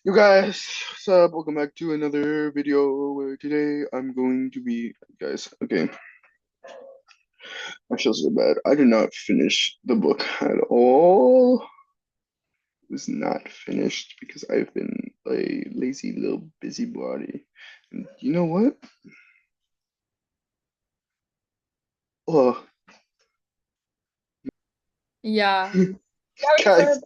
You guys, what's up? Welcome back to another video where today I'm going to be, guys, okay, I feel so bad. I did not finish the book at all. It was not finished because I've been a lazy little busybody. And you know what? Oh, Yeah. Yeah, we guys, started.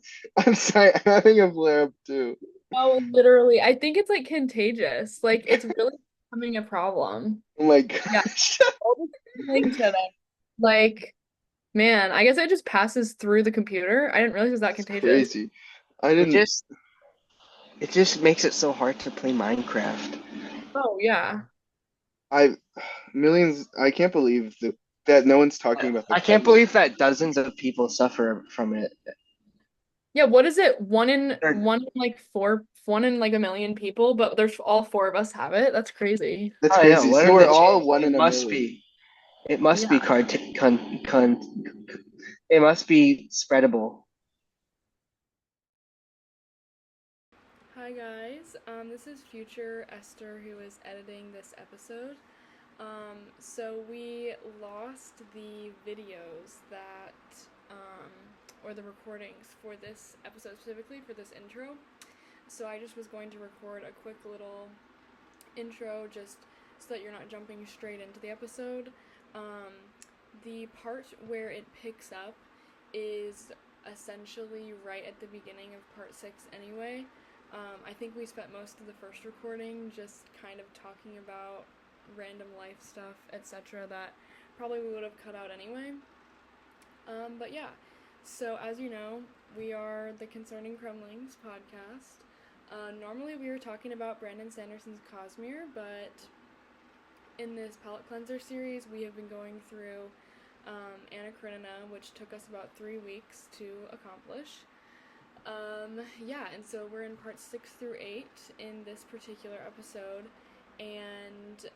I'm sorry, I'm having a flare up too. Oh, literally. I think it's like contagious. Like it's really becoming a problem. Oh my Yeah. gosh, All the signaling to that. Like, man, I guess it just passes through the computer. I didn't realize it was that it's contagious. crazy. I It didn't, just it just makes it so hard to play Minecraft. Oh, yeah. I, millions, I can't believe that no one's talking about the I can't premise. believe that dozens of people suffer from it. Yeah, what is it? They're- One in like a million people, but there's all four of us have it. That's crazy. That's oh yeah, crazy. what So are we're the all chances? one in It a must million. be. It must be Yeah. it must be spreadable. Hi guys, this is future Esther who is editing this episode. So we lost the videos that, um, or the recordings for this episode specifically for this intro. So I just was going to record a quick little intro just so that you're not jumping straight into the episode. Um, the part where it picks up is essentially right at the beginning of part six anyway. I think we spent most of the first recording just kind of talking about random life stuff, etc., that probably we would have cut out anyway. But yeah, so as you know, we are the Concerning Cremlings podcast. Normally we were talking about Brandon Sanderson's Cosmere, but in this palette cleanser series, we have been going through Anna Karenina, which took us about 3 weeks to accomplish. Yeah, and so we're in parts 6 through 8 in this particular episode, and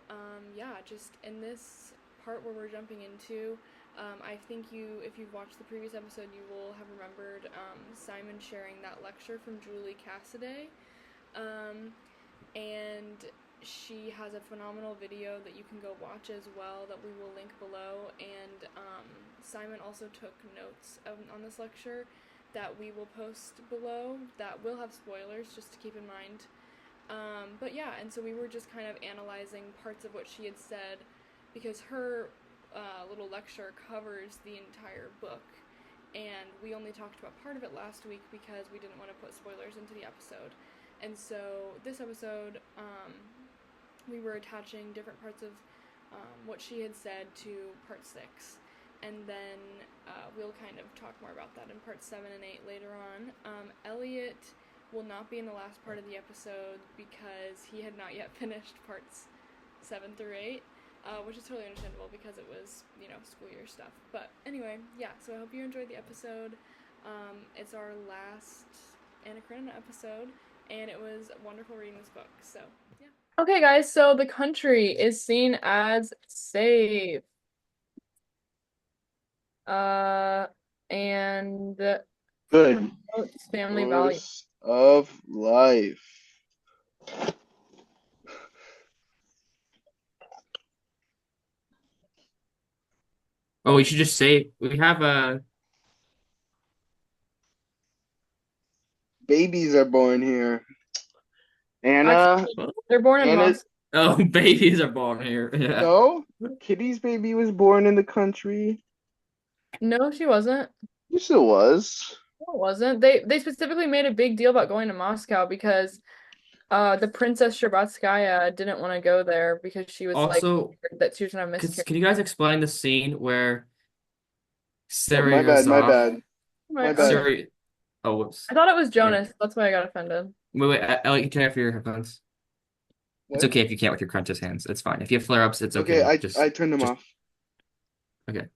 yeah, just in this part where we're jumping into, I think if you've watched the previous episode, you will have remembered Simon sharing that lecture from Julie Cassiday, um, and she has a phenomenal video that you can go watch as well that we will link below. And Simon also took notes on this lecture that we will post below that will have spoilers just to keep in mind. But yeah, and so we were just kind of analyzing parts of what she had said because her little lecture covers the entire book. And we only talked about part of it last week because we didn't want to put spoilers into the episode. And so this episode, we were attaching different parts of what she had said to part six. And then we'll kind of talk more about that in part 7 and 8 later on. Elliot will not be in the last part of the episode because he had not yet finished parts 7 through 8, which is totally understandable because it was, school year stuff. But anyway, yeah, so I hope you enjoyed the episode. It's our last Anna Karenina episode, and it was wonderful reading this book. So, yeah. Okay, guys, so the country is seen as safe. Uh, and Good. promotes family value. Course of life. Oh, we should just say we have a. Babies are born here. Anna, Actually, they're born in Anna, Moscow. Oh, babies are born here. Yeah. no, Kitty's baby was born in the country. No, she wasn't. Yes, it was. No, it wasn't. They specifically made a big deal about going to Moscow because the Princess Sherbatskaya didn't want to go there because she was like Also, that she was gonna have miscarriage. can you guys explain the scene where Oh, my bad, my Seryozov, bad, my Right, bad. okay. Seri, oh, whoops. I thought it was Yeah. Jonas. That's why I got offended. Wait, Elliot, you can turn off your headphones. It's What? okay if you can't with your crunches hands. It's fine. If you have flare-ups, it's Okay, okay. I turned them Just off. okay.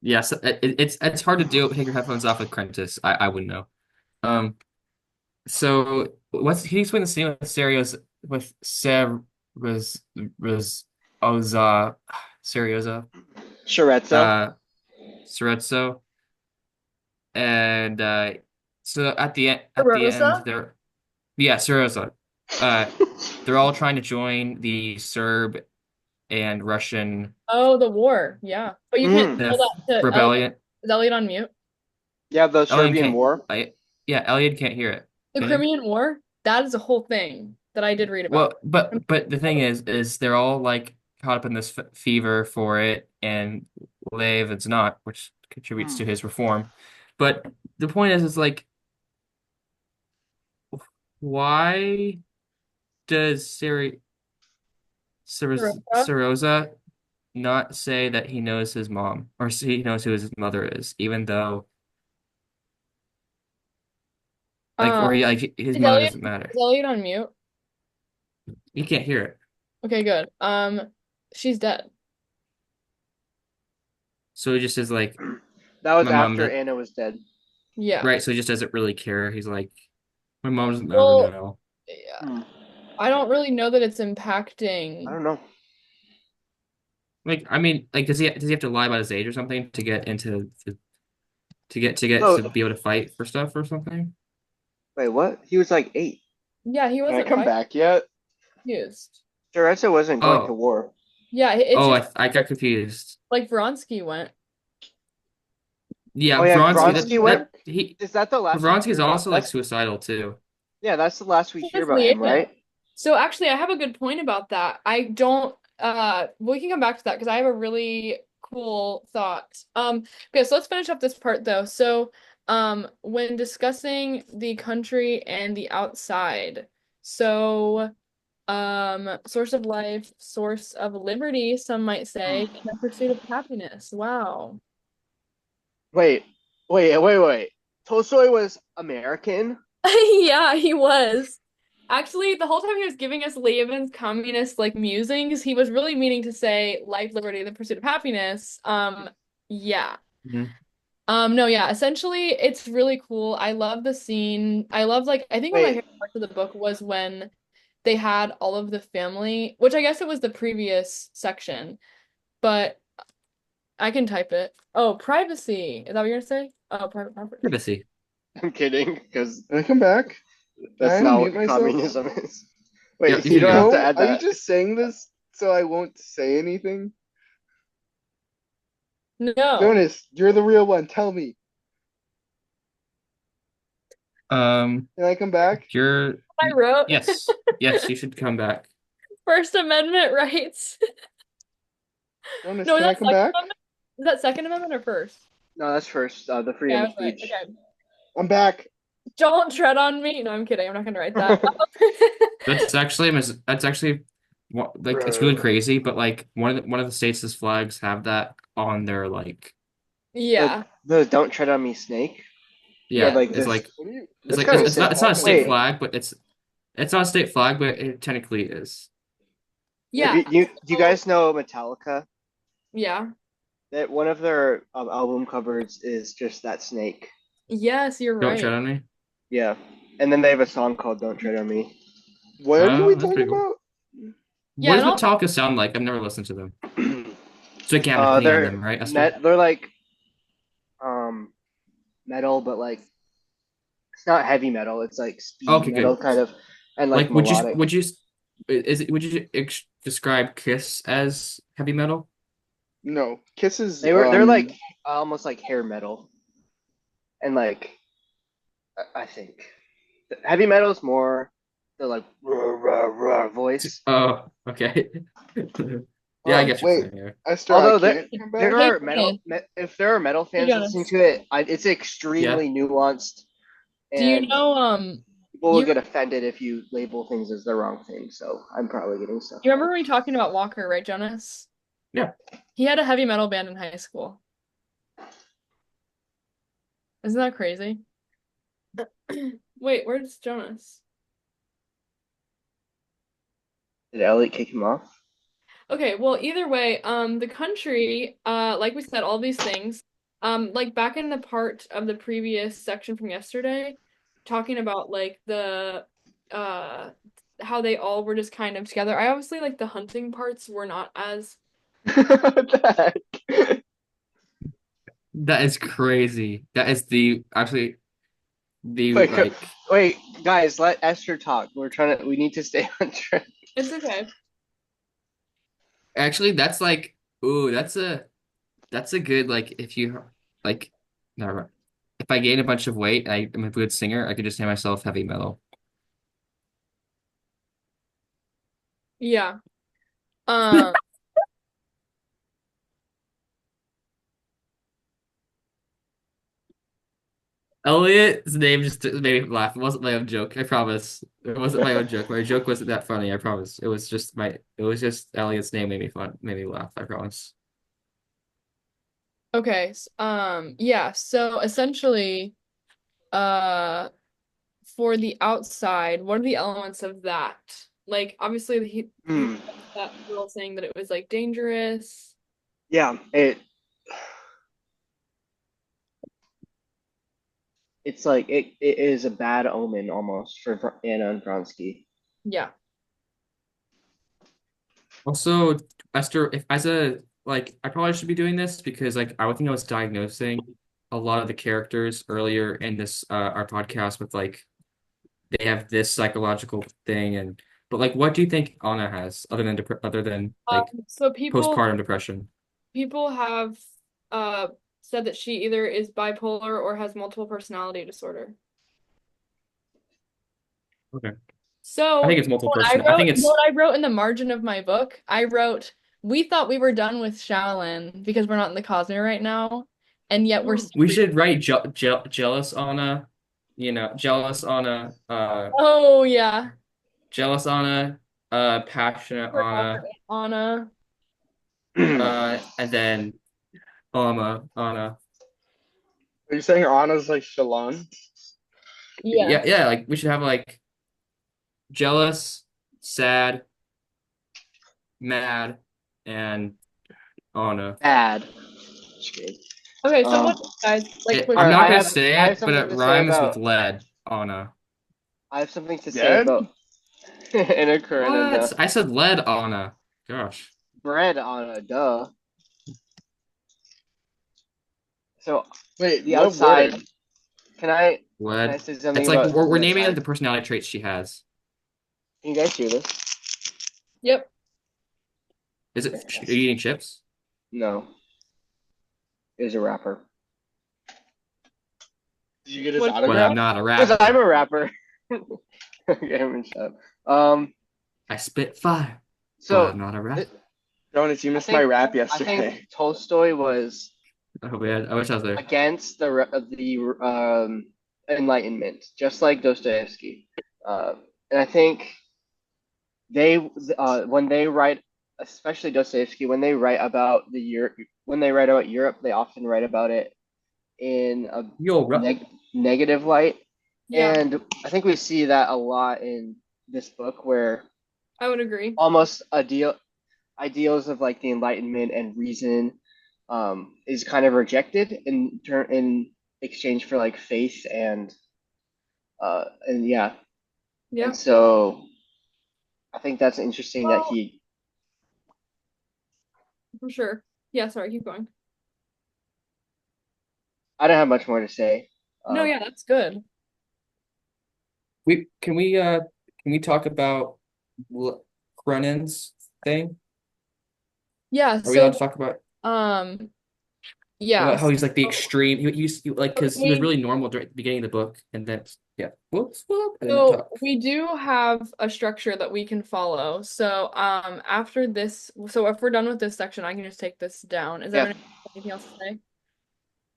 Yes, it's hard to do. Take your headphones off with Crunches. I wouldn't know. Um. So can you explain the scene with Serios with Ser was Oza Serioza Scherezzo. uh Serezzo? and so at the end Rosa? they're yeah, Syriza. Uh, they're all trying to join the Serb and Russian Oh, the war. Yeah. But you can't Mm. tell that to Elliot. rebellion. Is Elliot on mute? Yeah, the Elliot Serbian can't. War. Yeah, Elliot can't hear it. The Can you? Crimean War? That is a whole thing that I did read Well, about. but the thing is they're all like caught up in this f fever for it, and Lev it's not, which contributes Mm. to his reform. But the point is like, why does Rosa? Siroza not say that he knows his mom or he knows who his mother is, even though like Um, his is mother Elliot doesn't matter. is Elliot on mute? You can't hear it. Okay, good. She's dead. So he just is like That was my mom after that Anna was dead. Yeah. right, so he just doesn't really care. He's like my mom doesn't matter Well, now. yeah. Hmm. I don't really know that it's I impacting. don't know. Like I mean, like does he have to lie about his age or something to get into So, to be able to fight for stuff or something? wait, what? He was like 8. Yeah, he Can I wasn't come fighting back yet? used. Teresa wasn't going to Oh, war. Yeah, it's oh, just I got confused. like Vronsky went. Oh Yeah, yeah, Vronsky Vronsky went. he Is that the last we Vronsky hear is about? also like suicidal too. Yeah, that's the last we hear His about him, liaison. right? So actually, I have a good point about that. I don't. We can come back to that because I have a really cool thought. Okay, so let's finish up this part though. So, when discussing the country and the outside, so, source of life, source of liberty, some might say, and the pursuit of happiness. Wow. Wait, wait. Tolstoy was American. Yeah, he was. Actually, the whole time he was giving us Leovin's communist like musings, he was really meaning to say life, liberty, the pursuit of happiness. Yeah. Mhm. No, yeah, essentially it's really cool. I love the scene. I love like I think one of my Wait, favorite parts of the book was when they had all of the family, which I guess it was the previous section, but I can type it. Oh, privacy. Is that what you're gonna say? Oh, private property. Privacy. I'm kidding, because Can I come back? Can I that's not unmute what myself? communism is. Yeah, Wait, you you can don't have go. to No, add are you that. just saying this so I won't say anything? No. Jonas, you're the real one. Tell me. Um, Can I come back? you're I wrote yes, you should come back. First Amendment rights. Jonas, No, is can I that come Second back? Amendment? Is that Second Amendment or first? No, that's first. The Yeah, freedom I of was right. speech. Okay. I'm back. Don't tread on me. No, I'm kidding. I'm not gonna write that. That's actually like it's really crazy, but like one of the states' flags have that on their like The Yeah. the don't tread on me snake. Or Yeah. like it's this. like What are you? it's What It's like kind kind of of shit it's not a talking state wait. about? flag, but it's not a state flag, but it technically is. Have Yeah. you guys know Metallica? Yeah. That one of their album covers is just that snake. Yes, you're Don't tread right. on me. Yeah, and then they have a song called "Don't Tread on Me." What are we That's talking pretty cool. about? Yeah, What does and also Metallica sound like? I've never listened to them. So you can have an opinion on They're them, right, Esther? they're like um metal, but like it's not heavy metal. It's like speed Okay, metal good. kind of, and like Like, melodic. would you describe Kiss as heavy metal? No, Kisses. They're like almost like hair metal, and like I think heavy metal is more the like voice. Oh, okay. Yeah, I get your Wait, point here. Esther, I Although can't come there back. hey, are Jonas. if there are metal Hey, fans listening Jonas. to it, it's Yeah. extremely nuanced, Do you and know people will you get offended if you label things as the wrong thing. So I'm probably getting stuff you wrong. remember me talking about Walker, right, Jonas? Yeah. He had a heavy metal band in high school. Isn't that crazy? Wait, where's Jonas? Did Elliot kick him off? Okay, well, either way, the country, like we said, all these things, like back in the part of the previous section from yesterday, talking about like uh, how they all were just kind of together. I obviously like the hunting parts were not as, What the heck? That is crazy. That is the actually the Wait, like wait, guys, let Esther talk. We need to stay on track. It's okay. actually that's like ooh, that's a good like if you like never if I gain a bunch of weight, I am a good singer, I could just name myself heavy metal. Yeah. Um, Elliot's name just made me laugh. It wasn't my own joke, I promise. It wasn't my own joke. My joke wasn't that funny, I promise. It was just Elliot's name made me laugh, I promise. okay. Yeah, so essentially, uh, for the outside, what are the elements of that? Like, obviously, you Hmm. that girl saying that it was like dangerous. Yeah, it's like it is a bad omen almost for Anna and Vronsky. Yeah. Also, Esther, if as a like, I probably should be doing this because like I would think I was diagnosing a lot of the characters earlier in this our podcast with like they have this psychological thing and but like what do you think Anna has other than like So postpartum depression? people have uh said that she either is bipolar or has multiple personality disorder. Okay. I So think it's multiple what I person. I wrote, think it's what I wrote in the margin of my book, I wrote, we thought we were done with Shaolin because we're not in the Cosmere right now, and yet we're still we reading. should write jealous Anna, jealous Anna, Oh yeah. jealous Anna, passionate For Anna, Anna. Are and then Anna. you saying Anna's like Shalon? Yeah. Yeah, yeah, like we should have like jealous, sad, mad, and Anna. bad. That's good. Okay, so Um, what guys like quick all I'm right, not recap. gonna say I have it, but something it to say rhymes with about lead, Anna. I have something to say Dead? about Anna What? Karenina. I said lead, Anna. Gosh. Bread on a duh. So Wait, the what outside. word? Can I can I Lead. say something It's like about we're the naming like outside? the personality traits she has. Can you guys hear this? Yep. Is it Okay, are you yes. eating chips? No, it was a rapper. Did you get his What But I'm autograph? not a Because I'm rapper. a rapper. Okay, I'm shut up. I spit fire, but So I'm not a th rapper. Jonas, you I missed my think rap I think yesterday. Tolstoy was Oh man, I wish I was there. against the Enlightenment, just like Dostoevsky. Uh, and I think they when they write, especially Dostoevsky, when they write about when they write about Europe, they often write about it in a Yo, negative light, Yeah, and I think we see that a lot in this book, where I would agree. almost ideals of like the Enlightenment and reason is kind of rejected in exchange for like faith and yeah, and Yeah. so I think that's interesting that Well, he. for sure. Yeah, sorry, keep going. I don't have much more to say. No, Um, yeah, that's good. we can we talk about Cronin's thing? Yeah, Are we allowed so to talk um about how yes. he's like the extreme? Like because he was We really normal during the beginning of the book, and then yeah, whoops, whoop, and then So talk. we do have a structure that we can follow. So after this, so if we're done with this section, I can just take this down. Is yeah, everyone anything else to say?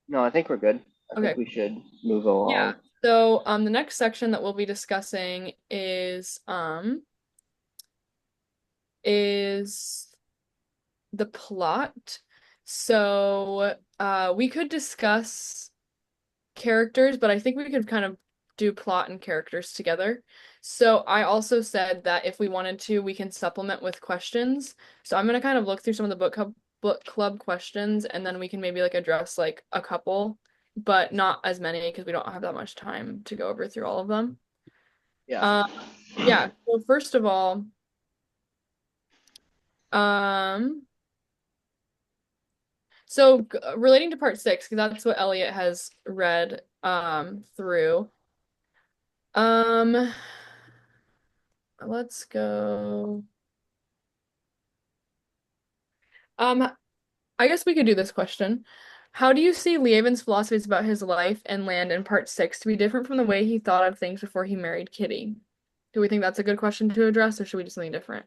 no, I think we're good. I think Okay. we should move Yeah. along. So the next section that we'll be discussing is the plot. So we could discuss characters, but I think we could kind of do plot and characters together. So I also said that if we wanted to, we can supplement with questions. So I'm gonna kind of look through some of the book club questions, and then we can maybe like address like a couple, but not as many because we don't have that much time to go over through all of them. Yeah. Uh, yeah. So first of all, um, So relating to part six, because that's what Elliot has read through. Um, let's go. Um, I guess we could do this question. How do you see Lieven's philosophies about his life and land in part six to be different from the way he thought of things before he married Kitty? Do we think that's a good question to address, or should we do something different?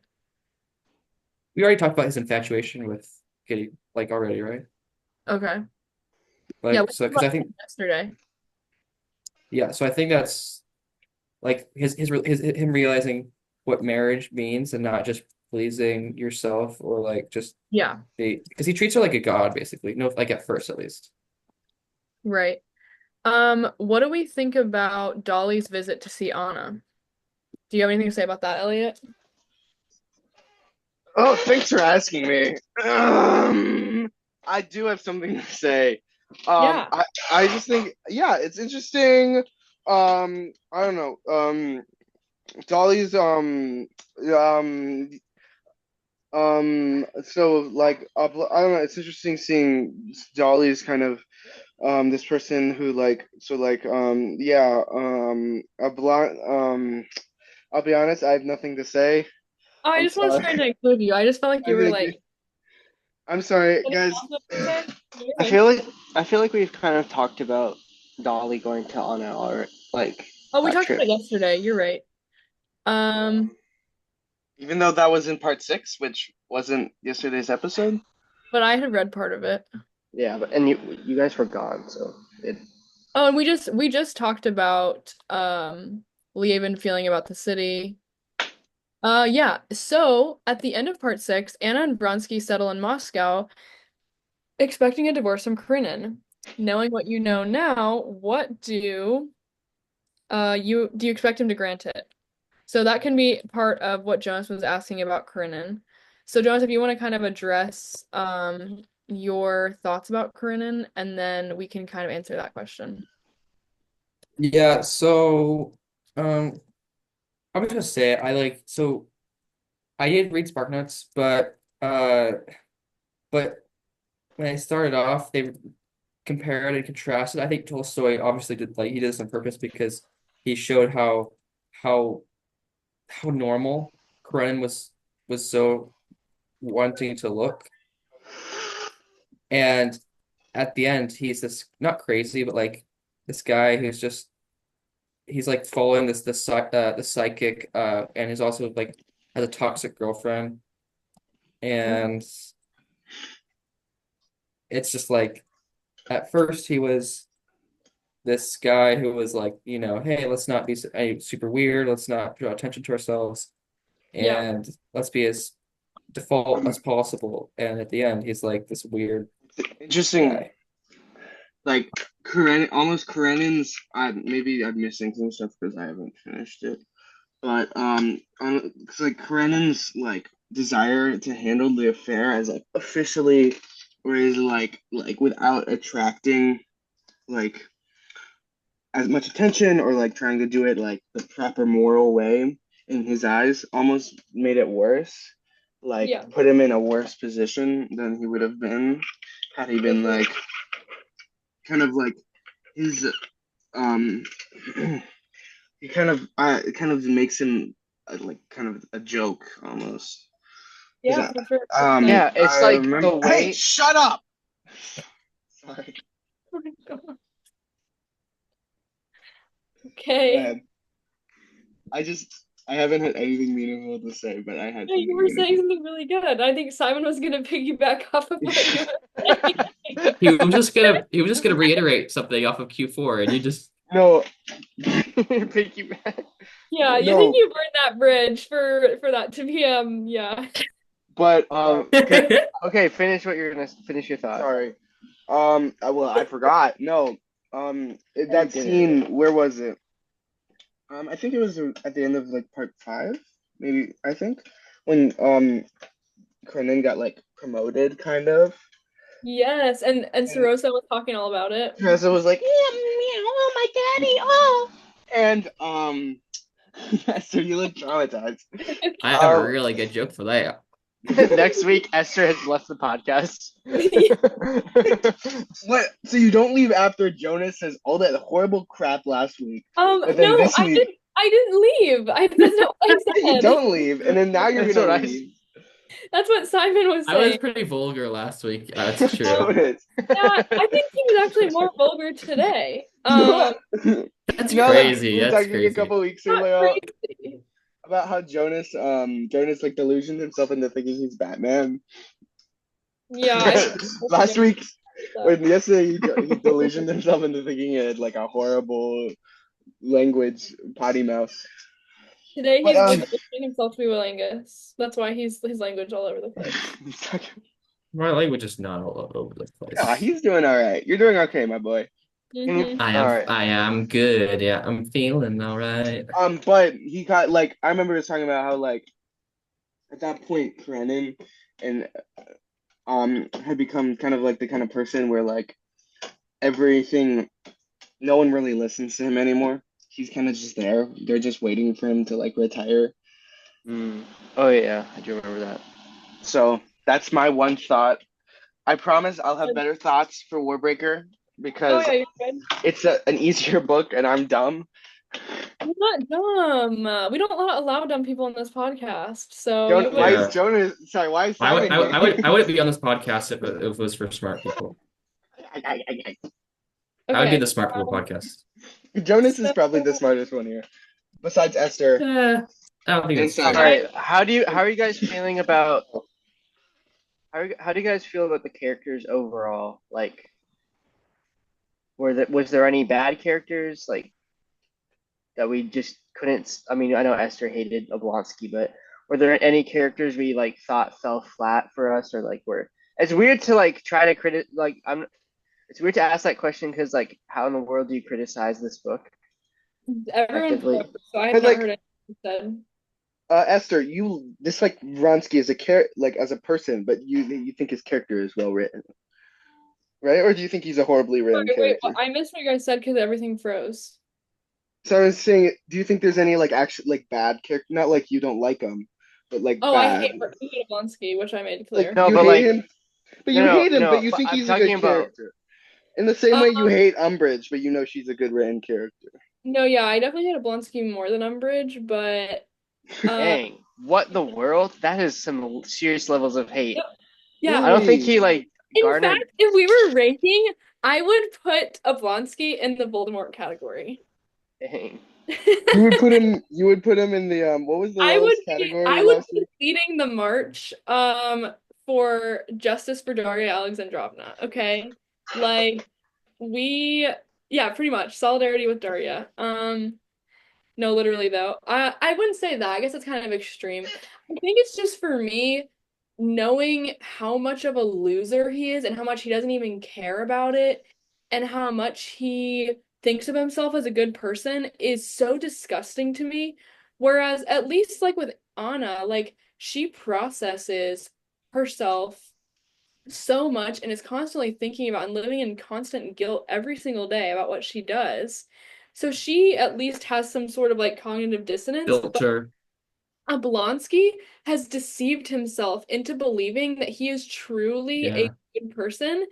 We already talked about his infatuation with Kitty, like already, right? Okay. Yeah, we Like, so talked because about I that think, yesterday. yeah, so I think that's like his him realizing what marriage means and not just pleasing yourself or like just Yeah, be because he treats her like a god basically. No, like at first at least. right. What do we think about Dolly's visit to see Anna? Do you have anything to say about that, Elliot? Oh, thanks for asking me. I do have something to say. Yeah. I just think, yeah, it's interesting. I don't know. Dolly's, so like, I don't know. It's interesting seeing Dolly's kind of, this person who like, so like, yeah, a blonde, I'll be honest, I have nothing to say. Oh, I I'm just was trying sorry. to include you. I just felt like I you were think like, I'm sorry, anything guys. else to say? You're I good. feel like I feel like we've kind of talked about Dolly going to Anna or like Oh, we that talked about trip. it yesterday. You're right. Yeah. Um, Even though that was in part six, which wasn't yesterday's episode. but I had read part of it. Yeah, but and you guys were gone, so it. Oh, and we just talked about Lieven feeling about the city. Yeah. So at the end of part six, Anna and Vronsky settle in Moscow, expecting a divorce from Karenin. Knowing what you know now, what do you expect him to grant it? So that can be part of what Jonas was asking about Karenin. So Jonas, if you want to kind of address your thoughts about Karenin, and then we can kind of answer that question. Yeah, so I'm just gonna say it. I like so I did read SparkNotes, but when I started off, they compared and contrasted. I think Tolstoy obviously did like he did this on purpose because he showed how how normal Karenin was so wanting to look. And at the end, he's this not crazy, but like this guy who's just he's like following the psychic and he's also like has a toxic girlfriend and it's just like at first he was this guy who was like, hey, let's not be super weird, let's not draw attention to ourselves, Yeah. and let's be as default as possible. And at the end, he's like this weird Interesting, guy. like almost Karenin's. Maybe I'm missing some stuff because I haven't finished it. But it's like Karenin's like desire to handle the affair as like officially, or is like without attracting like as much attention or like trying to do it like the proper moral way in his eyes almost made it worse. Like Yeah, put him in a worse position than he would have been had he for been sure. like kind of like his um he kind of it kind of makes him like kind of a joke almost. 'Cause Yeah, for sure. That's fair. Yeah, it's I like remember. the Hey, way. shut up! Sorry. Oh my God. Go Okay. ahead. I haven't had anything meaningful to say, but I had Yeah, you something were saying meaningful. something really good. I think Simon was gonna piggyback off of what you were saying. He was just gonna reiterate something off of Q4, and you just No, Piggyback. Yeah, you think no, you burned that bridge for that to be yeah. but Okay, finish what you're gonna finish your thought. sorry. Well, I forgot. No, You that didn't. scene. Where was it? I think it was at the end of like part five, maybe. I think when Krenin got like promoted, kind of. Yes, and And Sorosa was talking all about it. Tressa was like, "Yeah, meow, oh my daddy, oh," and yeah, so you look traumatized. I have a Um, really good joke for that. Next week, Esther has left the podcast. What? So you don't leave after Jonas says all that horrible crap last week, but then No, this week I didn't leave. That's not what I you said. don't leave, and then now you're That's gonna what I. leave. That's what Simon was I was saying. pretty vulgar last week. That's true. Jonas. Yeah, I think he was actually more vulgar today. That's You know that crazy. we were That's talking a crazy. couple weeks Not earlier crazy. about how Jonas like delusioned himself into thinking he's Batman. Yeah, I Last week, or that. yesterday, he delusioned himself into thinking he had like a horrible language potty mouth. Today But he's delusioning himself to be Willingus. That's why his language all over the place. My language is not all over the yeah, place. he's doing all right. You're doing okay, my boy. Mm-hmm. All right. I am good. Yeah, I'm feeling all right. But he got like I remember he was talking about how like at that point Karenin and had become kind of like the kind of person where like everything no one really listens to him anymore. He's kind of just there. They're just waiting for him to like retire. Mm. Oh yeah, I do remember that. So that's my one thought. I promise I'll have better thoughts for Warbreaker Oh because yeah, you're good. it's an easier book and I'm dumb. You're not dumb. We don't allow dumb people on this podcast, so you Why would. is Yeah. Jonas? Sorry, why is I would, Simon I would, I here? would, I wouldn't be on this podcast if it was for smart people. I would be Okay. the smart people podcast. Jonas is So probably the smartest one here, besides Esther I don't think and that's All true. Simon. right. How are you guys feeling about how do you guys feel about the characters overall? Like, was there any bad characters like that we just couldn't? I mean, I know Esther hated Oblonsky, but were there any characters we like thought fell flat for us, or like were? It's weird to like try to like I'm. It's weird to ask that question because like, how in the world do you criticize this book everyone froze, effectively? so I had Because not like heard anything you said. Esther, you dislike Vronsky as a like as a person, but you think his character is well written, right? Or do you think he's a horribly written Sorry, wait, character? I missed what you guys said because everything froze. So I was saying, do you think there's any like actually like bad character? Not like you don't like him, but like Oh, bad. I hate Oblonsky, which I made Like clear. No, you but hate like him, but you hate him, but you But think I'm he's a talking good about character. In the same Um, way you hate Umbridge, but you know she's a good written character. no, yeah, I definitely hate Oblonsky more than Umbridge, but uh, dang, what the world? That is some serious levels of hate. yeah. I don't think Really? he like In garnered. fact, if we were ranking, I would put Oblonsky in the Voldemort category. Dang. You would put him in the what was the lowest category I would last be week? leading the march for justice for Daria Alexandrovna, okay? Like we yeah, pretty much solidarity with Daria. No, literally though. I wouldn't say that. I guess it's kind of extreme. I think it's just for me knowing how much of a loser he is and how much he doesn't even care about it and how much he thinks of himself as a good person is so disgusting to me. Whereas at least like with Anna, like she processes herself so much and is constantly thinking about and living in constant guilt every single day about what she does. So she at least has some sort of like cognitive dissonance, but Filter. Oblonsky has deceived himself into believing that he is truly a Yeah. good person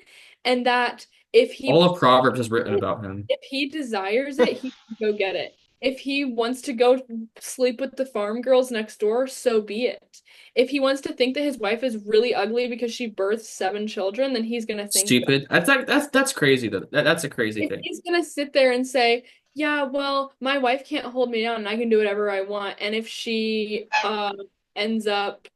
and that if he All of Proverbs is written about him. if he desires it, he can go get it. If he wants to go sleep with the farm girls next door, so be it. If he wants to think that his wife is really ugly because she birthed 7 children, then he's gonna think that. Stupid. That's crazy though. That's a crazy If thing. he's gonna sit there and say, "Yeah, well, my wife can't hold me down and I can do whatever I want," and if she ends up,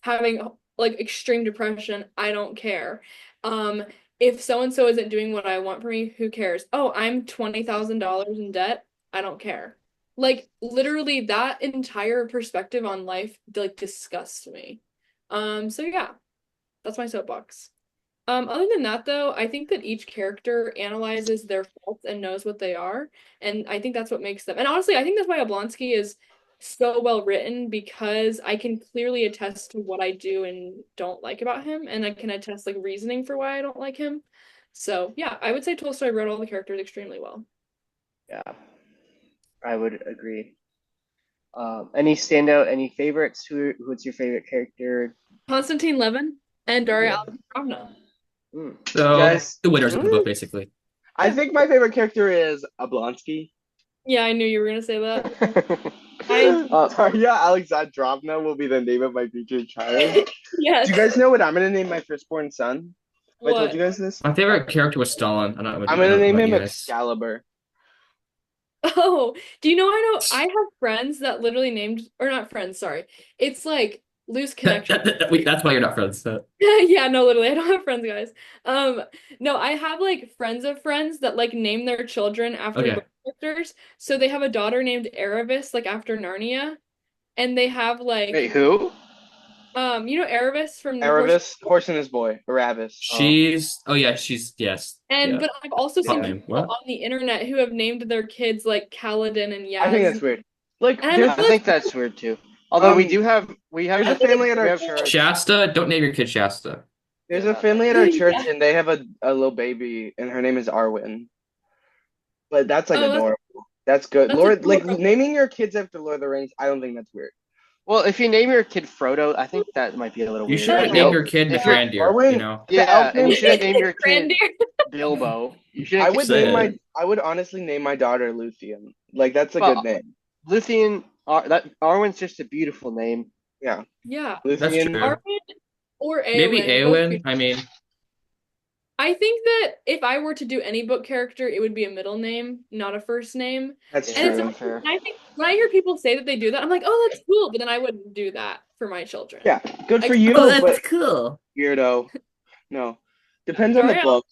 having like extreme depression, I don't care. Um, if so and so isn't doing what I want for me, who cares? Oh, I'm $20,000 in debt. I don't care. Like literally that entire perspective on life like disgusts me. So yeah, that's my soapbox. Other than that, though, I think that each character analyzes their faults and knows what they are, and I think that's what makes them. And honestly, I think that's why Oblonsky is so well written because I can clearly attest to what I do and don't like about him, and I can attest like reasoning for why I don't like him. So yeah, I would say Tolstoy wrote all the characters extremely well. Yeah, I would agree. Any standout? Any favorites? Who's your favorite character? Konstantin Levin and Daria Yeah. Alexandrovna. Mm. So Guys, the winners of the book, really? basically. I think my favorite character is Oblonsky. Yeah, I knew you were gonna say that. I Daria Alexandrovna will be the name of my future child. Do you yes. guys know what I'm gonna name my firstborn son? Have I told you What? guys this? My favorite character was Stalin. I'm I gonna don't know name about him you guys. Excalibur. Oh, do you know I have friends that literally named or not friends, sorry. It's like loose connection. That's why you're not friends. So. Yeah, no, literally, I don't have friends, guys. Um, no, I have like friends of friends that like name their children after Okay. book characters. So they have a daughter named Erebus, like after Narnia, and they have Wait, like who? you know Erebus from the horse. Erebus, Horse and His Boy, Barabbas. Oh, Yes. And Yeah. but I've also Pop seen Yeah, name. people What? on the internet who have named their kids like Kaladin and I think Yaz. that's weird. Like, And I'm like, I well, that's think that's weird too. Although um, we have there's I a the think family at we our have church. Shasta, don't name your kid Shasta. There's a yeah. family at our it's church, yeah. and they have a little baby, and her name is Arwen. But that's like Oh, adorable. That's good. that's Lord, like adorable. naming your kids after Lord of the Rings, I don't think that's weird. Well, if you name your kid Frodo, I think that might be a little You weird. shouldn't If name you're Nope. your kid if you're Mithrandir, you Arwen, know? the elf yeah, and you name. shouldn't name your kid Reindeer. Bilbo. You I shouldn't would Say name name my. it. I would honestly name my daughter Luthien. Like that's a good well name. Luthien. That Arwen's just a beautiful name. Yeah, Yeah. That's Luthien. true. Arwen or Maybe Eowyn, both Eowyn. beautiful. I mean, I think that if I were to do any book character, it would be a middle name, not a first name. That's And it's Yeah, true. and fair. I think when I hear people say that they do that, I'm like, oh, that's cool. But then I wouldn't do that for my children. Yeah, good for Like oh, you, that's but cool. weirdo. No, depends on the Daria. book.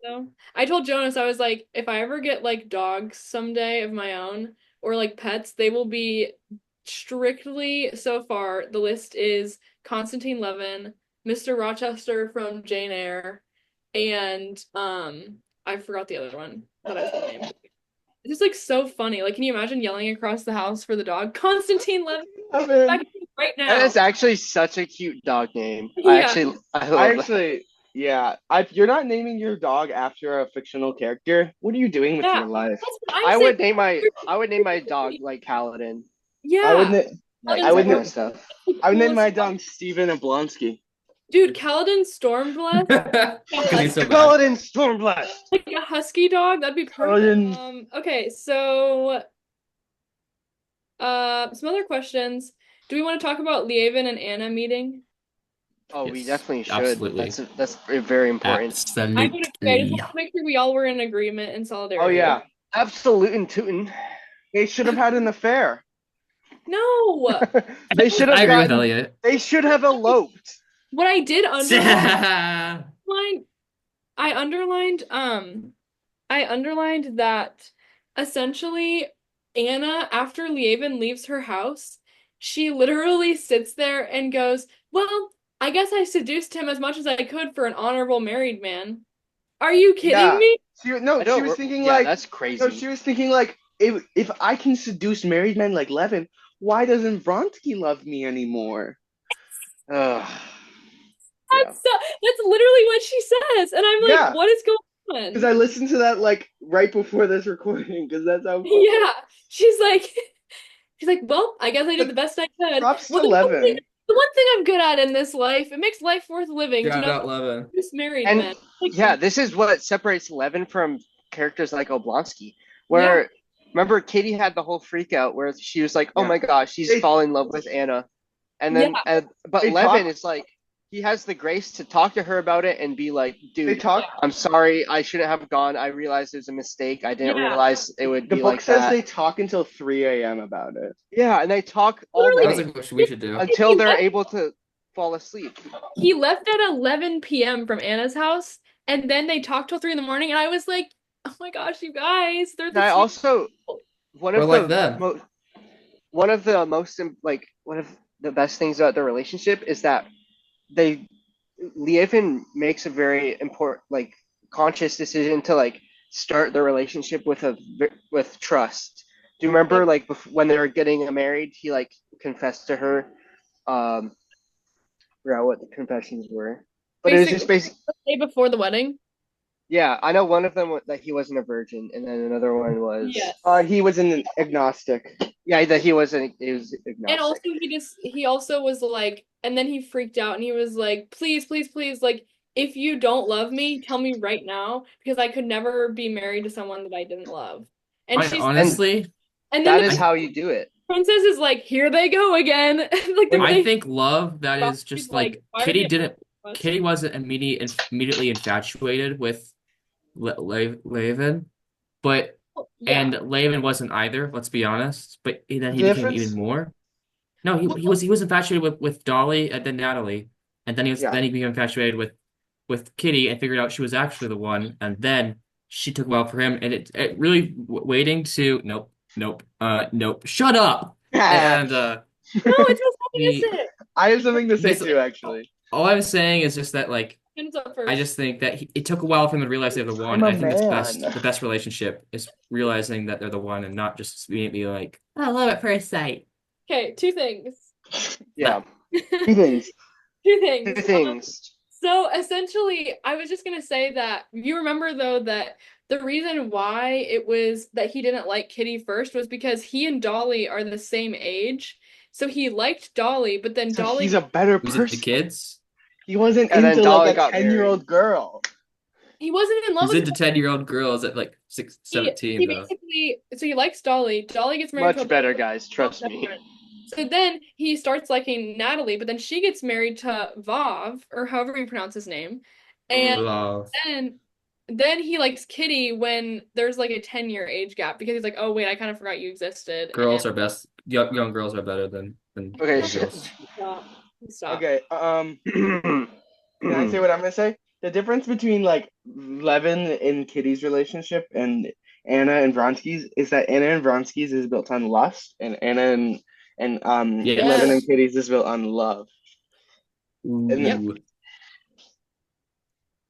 So I told Jonas, I was like, if I ever get like dogs someday of my own or like pets, they will be strictly so far. The list is Constantine Levin, Mr. Rochester from Jane Eyre, and I forgot the other one that I was gonna name. It's just like so funny. Like, can you imagine yelling across the house for the dog? Constantine Levin, back Evan. right That now. is actually such a cute dog name. Yeah. I I love that. actually, yeah. You're not naming your dog after a fictional character. What are you doing with Yeah. your life? That's what I'm saying. I would name my dog like Kaladin, I would, Yeah. na- like I Kaladin's would, that na- kind of stuff. the I would name coolest my dog. dog Steven Oblonsky. Dude, Kaladin Stormblessed, a Because he's husky, so bad. Kaladin Stormblast. like a husky dog, that'd be perfect. Paladin. Okay, so some other questions. Do we want to talk about Lievin and Anna meeting? Oh, we Yes, definitely should. absolutely. That's very important. I would agree. I just Absolutely. want to make sure we all were in agreement and Oh solidarity. yeah, Absolute and tootin'. they should have had an affair. No, They should I have agree with gotten. Elliot. They should have eloped. what I did Yeah. I underlined I underlined that essentially Anna, after Lievin leaves her house, she literally sits there and goes, well, I guess I seduced him as much as I could for an honorable married man. Are you kidding Yeah. me? I She don't. was thinking Yeah, like. that's No, crazy. she was thinking like, if I can seduce married men like Levin, why doesn't Vronsky love me anymore? Ugh. Yeah. That's literally what she says. And I'm like, Yeah. what is going Because on? I listened to that like right before this recording, because that's how. Yeah. She's like well, I guess I did the best I could. Props Well, to Levin. the one thing I'm good at in this life, it makes life worth living to Shout know out Levin. this married And men. Like, yeah, this is what separates Levin from characters like Oblonsky, where remember Katie had the whole freak out where she was like, "Oh Yeah. my gosh, she's They- falling in love with Anna," and then but They Levin talk- is like, he has the grace to talk to her about it and be like, They "Dude, talk. I'm sorry, I shouldn't have gone. I realized it was a mistake. I didn't Yeah. realize it would The be book like says that." they talk until 3 a.m. about it. Yeah, and they talk all Literally, Sounds night like what we should do. until they're able to fall asleep. he left at 11 p.m. from Anna's house, and then they talked till 3 in the morning, and I was like, oh my gosh, you guys, they're And the I sweet also one We're of like the them. one of the most like one of the best things about their relationship is that they Lievin makes a very important like conscious decision to like start the relationship with trust. Do you remember like when they were getting married, he like confessed to her. Forgot what the confessions were, but it was just basically basically the day before the wedding. Yeah, I know one of them that he wasn't a virgin, and then another one was Yes. He was an agnostic. yeah that he was And also agnostic. he also was like, and then he freaked out and he was like, please, please, please, like, if you don't love me, tell me right now, because I could never be married to someone that I didn't love. And I she's And honestly, and then that the is I how you do it. princess is like, here they go again. Like When I they think love that is she's just like, like why are they us? Kitty wasn't immediately infatuated with Laven, but Yeah. and Laven wasn't either. Let's be honest. But then the he became even difference, more. No, Well, he was infatuated with Dolly and then Natalie, and yeah, then he became infatuated with Kitty and figured out she was actually the one, and then she took a while for him, and it really waiting to nope, shut up, I and no, it's not the something to say. have something to say basically too, actually. all I'm saying is just that like Hands up I first. just think that it took a while for him to realize they're the one, I'm and a I think man. the best relationship is realizing that they're the one and not just being like I love at first sight. Okay, two things. Yeah, Two things. Two two things. things. So essentially, I was just gonna say that you remember though that the reason why it was that he didn't like Kitty first was because he and Dolly are the same age. So he liked Dolly, but then So he's Dolly a better Was it the person. kids? He wasn't And then into like Dolly a got married. 10-year-old girl. he wasn't in He love was with into 10-year-old girls at like 6, he 17 he though. basically so he likes Dolly. Dolly gets married to a Much better, guys. Trust me. so then he starts liking Natalie, but then she gets married to Vav, or however you pronounce his name. And Mm. Love. then then he likes Kitty when there's like a 10-year age gap because he's like, oh wait, I kind of forgot you existed. And Girls are best. Young girls are better than Okay. old girls. stop. Stop. Okay, can I say what I'm gonna say? The difference between like Levin and Kitty's relationship and Anna and Vronsky's is that Anna and Vronsky's is built on lust, and Anna and Levin Yeah. and Yes. Kitty's is built on love. And Yep. Ooh.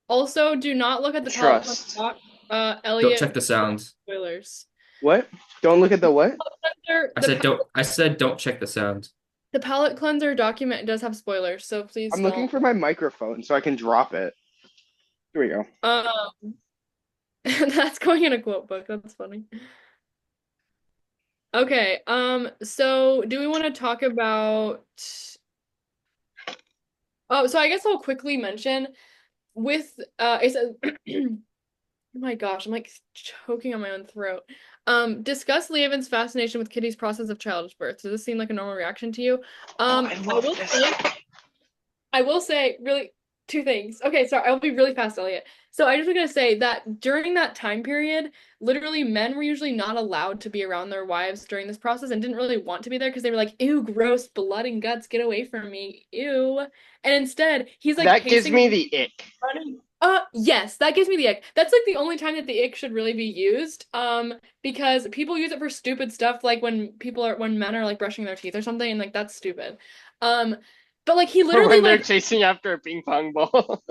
Also, do not look at the palette Trust. cleanser. Don't Elliot, check the sound. spoilers. what? Don't look at the what? Cleanser, I said don't check the sound. the palette cleanser document does have spoilers, so please I'm looking don't. for my microphone so I can drop it. Here we go. That's going in a quote book. That's funny. Okay, so do we want to talk about oh, so I guess I'll quickly mention with it says oh my gosh, I'm like choking on my own throat. Discuss Leovin's fascination with Kitty's process of childbirth. Does this seem like a normal reaction to you? Oh, I I love will this. say I will say really two things. Okay, sorry, I'll be really fast, Elliot. So I just was gonna say that during that time period, literally men were usually not allowed to be around their wives during this process and didn't really want to be there because they were like, ew, gross, blood and guts, get away from me. Ew. And instead, he's like That gives pacing me the ick. running. Yes, that gives me the ick. That's like the only time that the ick should really be used. Because people use it for stupid stuff, like when men are like brushing their teeth or something, and like that's stupid. Um, but like he Or literally when they're like chasing after a ping pong ball.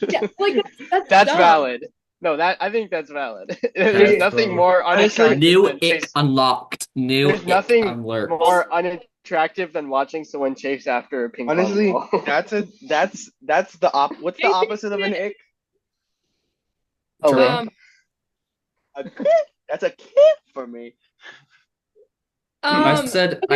yeah, like that's That's dumb. valid. No, that I think that's valid. There's That's nothing valid. more Honestly, unattractive New than ick chase. unlocked. New There's ick nothing alert. more unattractive than watching someone chase after a ping pong honestly, ball. that's what's the opposite of an ick? A Turn lick. Um, on. A kid. That's a kid for me. I okay,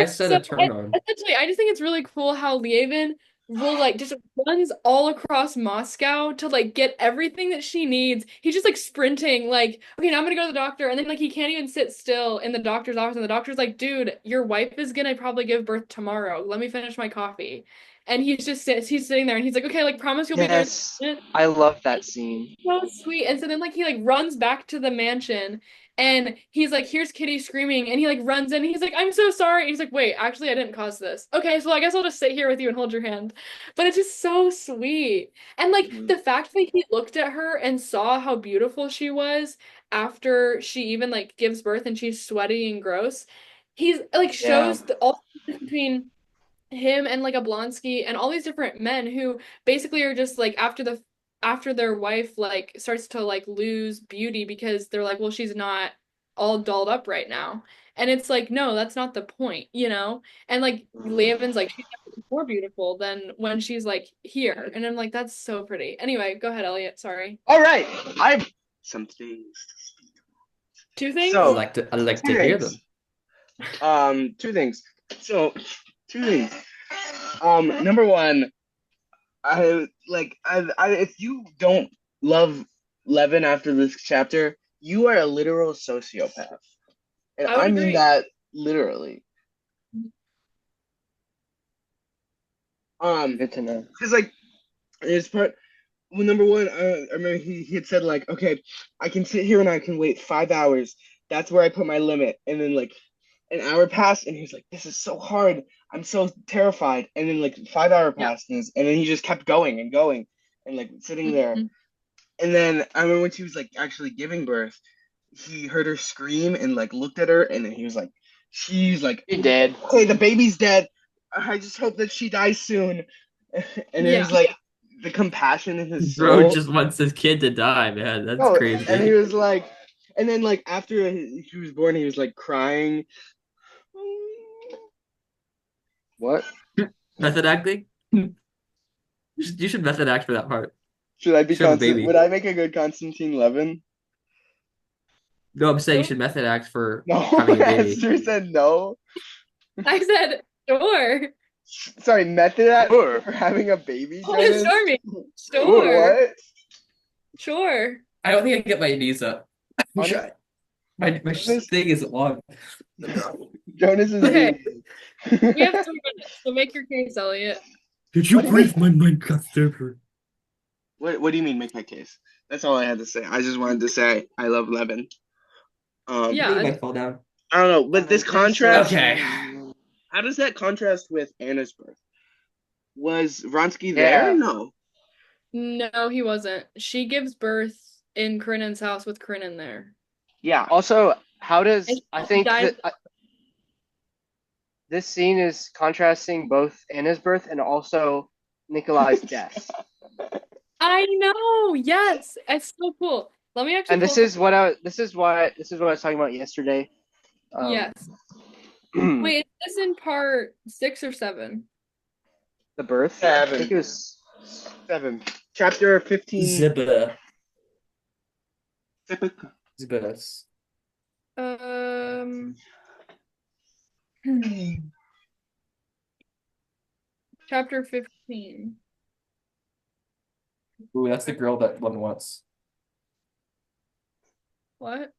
said so a turn on. essentially, I just think it's really cool how Lievin will like just runs all across Moscow to like get everything that she needs. He's just like sprinting, like, okay, now I'm gonna go to the doctor, and then like he can't even sit still in the doctor's office, and the doctor's like, dude, your wife is gonna probably give birth tomorrow. Let me finish my coffee. And he's sitting there and he's like, okay, like promise you'll be there in Yes, a minute. I love that scene. So sweet. And so then like he like runs back to the mansion and he's like, here's Kitty screaming, and he like runs in and he's like, I'm so sorry. And he's like, wait, actually I didn't cause this. Okay, so I guess I'll just sit here with you and hold your hand. But it's just so sweet. And like Mhm. the fact that he looked at her and saw how beautiful she was after she even like gives birth and she's sweaty and gross, he's like Yeah, shows all the difference between him and like Oblonsky and all these different men who basically are just like after their wife like starts to like lose beauty because they're like, well, she's not all dolled up right now. And it's like, no, that's not the point, you know? And like Leovin's like, she's actually more beautiful than when she's like here. And I'm like, that's so pretty. Anyway, go ahead, Elliot. Sorry. All right, I've some things to speak. Two things? So, I like two to hear things. them. Two things. So, two things. Number one, if you don't love Levin after this chapter, you are a literal sociopath. And I would I mean agree. that literally. Good to know. Because like his part, well, number one, I remember he had said like, okay, I can sit here and I can wait 5 hours. That's where I put my limit. And then like an hour passed, and he was like, this is so hard. I'm so terrified. And then like 5 hour Yeah. passed, and then he just kept going and going, and like sitting there. Mhm. And then I remember when she was like actually giving birth, he heard her scream and like looked at her, and then he was like, she's like, He did. okay, the baby's dead. I just hope that she dies soon. And it Yeah. was like the compassion in his Bro soul. just wants his kid to die, man. That's Oh, crazy. and he was like, and then like after he was born, he was like crying. What? Method acting? You should method act for that part. Should I be Should have a baby. Would I make a good Constantine Levin? No, I'm saying you should method act for No, having a baby. Esther said no. I said, sure. Sorry, method act Sure. for having a baby, Oh, Jonas? Stormy. Sure. What? Sure. I don't think I can get my knees up. I'm Honest- trying. My thing is long. Jonas is Okay. being- We have 2 minutes, so make your case, Elliot. Did you What is break it? my Minecraft server? What do you mean make my case? That's all I had to say. I just wanted to say I love Levin. Yeah. I think I might fall down. I don't know, but this contrast. Okay. How does that contrast with Anna's birth? Was Vronsky Yeah. there? No. No, he wasn't. She gives birth in Karenin's house with Karenin there. Yeah. Also, how does And I think died- that this scene is contrasting both Anna's birth and also Nikolai's death. I know. Yes, it's so cool. Let me actually. And this is what I was talking about yesterday. Yes. Wait, is this in part 6 or 7? The birth. 7. I think it was 7. Chapter 15. Zibba. Zibba. Zibbas. Chapter 15. Ooh, that's the girl that one wants. What?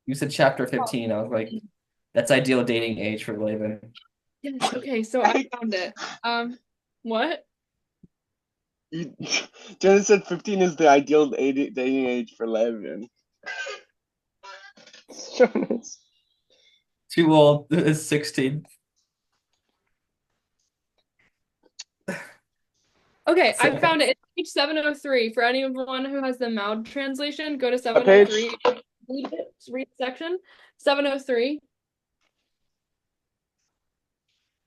You said chapter 15. I was like, that's ideal dating age for Laban. Yes. Okay, so I found it. What? Jonas said 15 is the ideal dating age for Levin. Jonas. Too old. It's 16. Okay, I So- found it. It's page 703. For anyone who has the Maud translation, go to 703. Read it. Read section 703.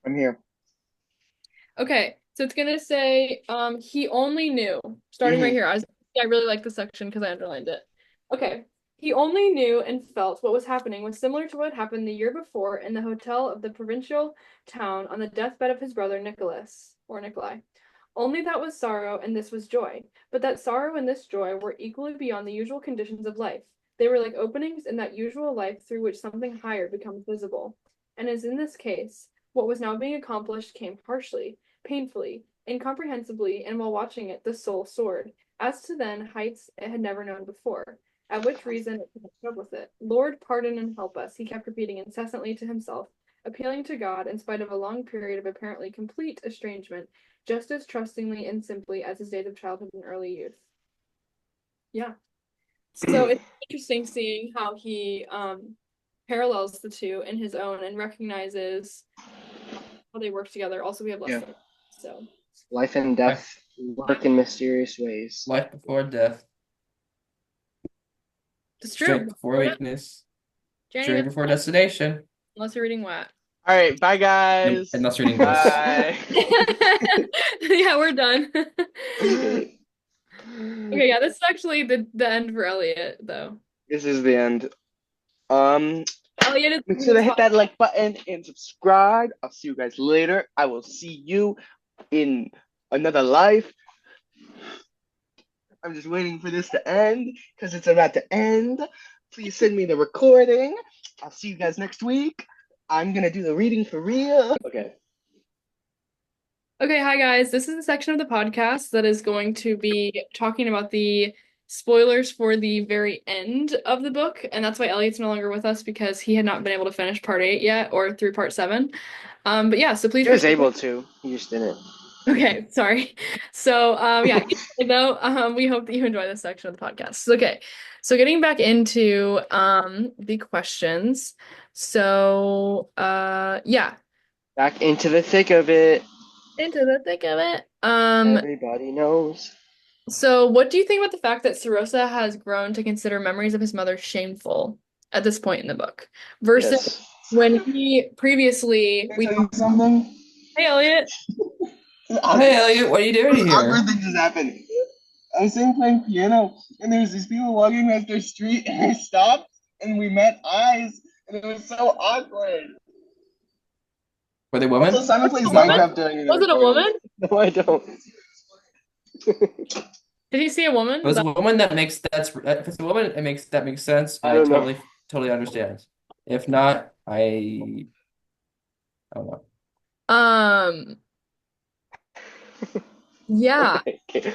I'm here. Okay, so it's gonna say, he only knew. Starting right here. I really like this section because I underlined it. Okay. He only knew and felt what was happening was similar to what happened the year before in the hotel of the provincial town on the deathbed of his brother Nicholas, or Nikolai. Only that was sorrow and this was joy, but that sorrow and this joy were equally beyond the usual conditions of life. They were like openings in that usual life through which something higher becomes visible. And as in this case, what was now being accomplished came harshly, painfully, incomprehensibly, and while watching it, the soul soared, as to then heights it had never known before. At which reason it could not cope with it. Lord, pardon and help us, he kept repeating incessantly to himself, appealing to God in spite of a long period of apparently complete estrangement, just as trustingly and simply as his days of childhood and early youth. Yeah. So it's interesting seeing how he parallels the two in his own and recognizes how they work together. Also, we have less than so. Life and death work in mysterious ways. Life before death. It's true. Strength before weakness. Journey Journey before destination. unless you're reading what? All right, bye guys. Unless reading this. Bye. Yeah, we're done. Okay, yeah, this is actually the end for Elliot, though. This is the end. Um, Elliot is Make leaving sure to this hit that like button and subscribe. I'll see you guys later. I will see you in another life. I'm just waiting for this to end because it's about to end. Please send me the recording. I'll see you guys next week. I'm gonna do the reading for real. Okay. Okay, hi guys. This is the section of the podcast that is going to be talking about the spoilers for the very end of the book, and that's why Elliot's no longer with us because he had not been able to finish part 8 yet or through part 7. But yeah, so please He was proceed. able to. He just didn't. Okay, sorry. So, yeah, though, we hope that you enjoy this section of the podcast. So, okay, so getting back into the questions. So, yeah, Back into the thick of it. into the thick of it. Everybody knows. So what do you think about the fact that Sarosa has grown to consider memories of his mother shameful at this point in the book versus Yes. when he previously Can I we tell you something? Hey Elliot. Hey, Elliot, what are you doing This awkward here? thing just happened. I was sitting playing piano, and there was these people walking across the street, and I stopped, and we met eyes, and it was so awkward. Were they Also, women? Simon Was it plays a woman? Minecraft during the Was it a recording. woman? No, I don't. Did he see a woman? If it was a woman that makes if it's a woman, that makes sense, and I I don't know. totally understand. If not, I don't know. Um, yeah. Okay.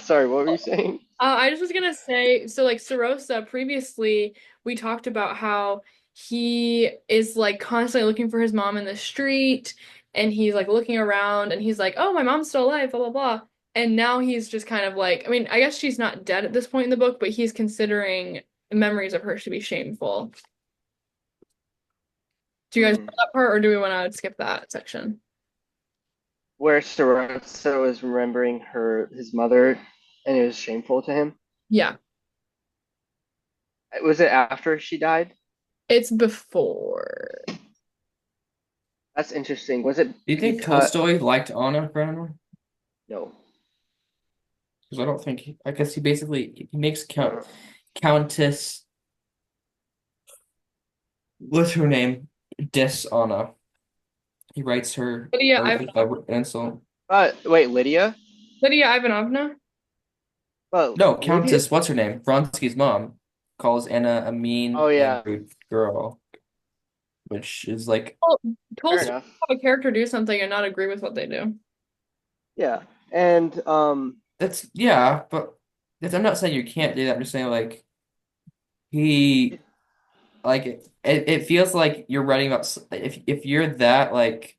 Sorry, what were you saying? I just was gonna say, so like Sarosa, previously we talked about how he is like constantly looking for his mom in the street and he's like looking around and he's like, oh, my mom's still alive, blah, blah, blah. And now he's just kind of like, I mean, I guess she's not dead at this point in the book, but he's considering memories of her to be shameful. Do you guys know Hmm. that part or do we want to skip that section? Where Sorotso was remembering his mother, and it was shameful to him. Yeah, Was it after she died? it's before. That's interesting. Was it Do you think because Tolstoy liked Anna Karenina? no? Because I don't think I guess he makes Uh, Countess, what's her name? Dis Anna. He writes her Lydia everything by Ivanov. insult. wait, Lydia? Lydia Ivanovna? Well, No, Lydia. Countess, what's her name? Vronsky's mom calls Anna a Oh mean and yeah, rude girl, which is like Well, fair Tolstoy enough. will have a character do something and not agree with what they do. Yeah, and that's yeah, but I'm not saying you can't do that. I'm just saying like he like it feels like you're writing about if you're that like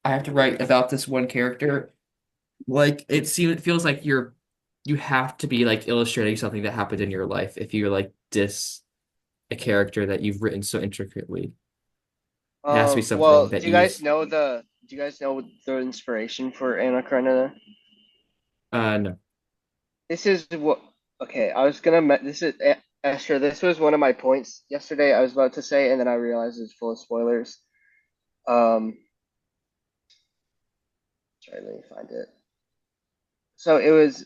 I have to write about this one character. Like it feels like you have to be like illustrating something that happened in your life if you're like dis a character that you've written so intricately. It has to be something well, that you've do you guys know the inspiration for Anna Karenina? no. This is what. Okay, I was gonna. This is Esther. This was one of my points yesterday. I was about to say, and then I realized it's full of spoilers. Um, Sorry, let me find it. So it was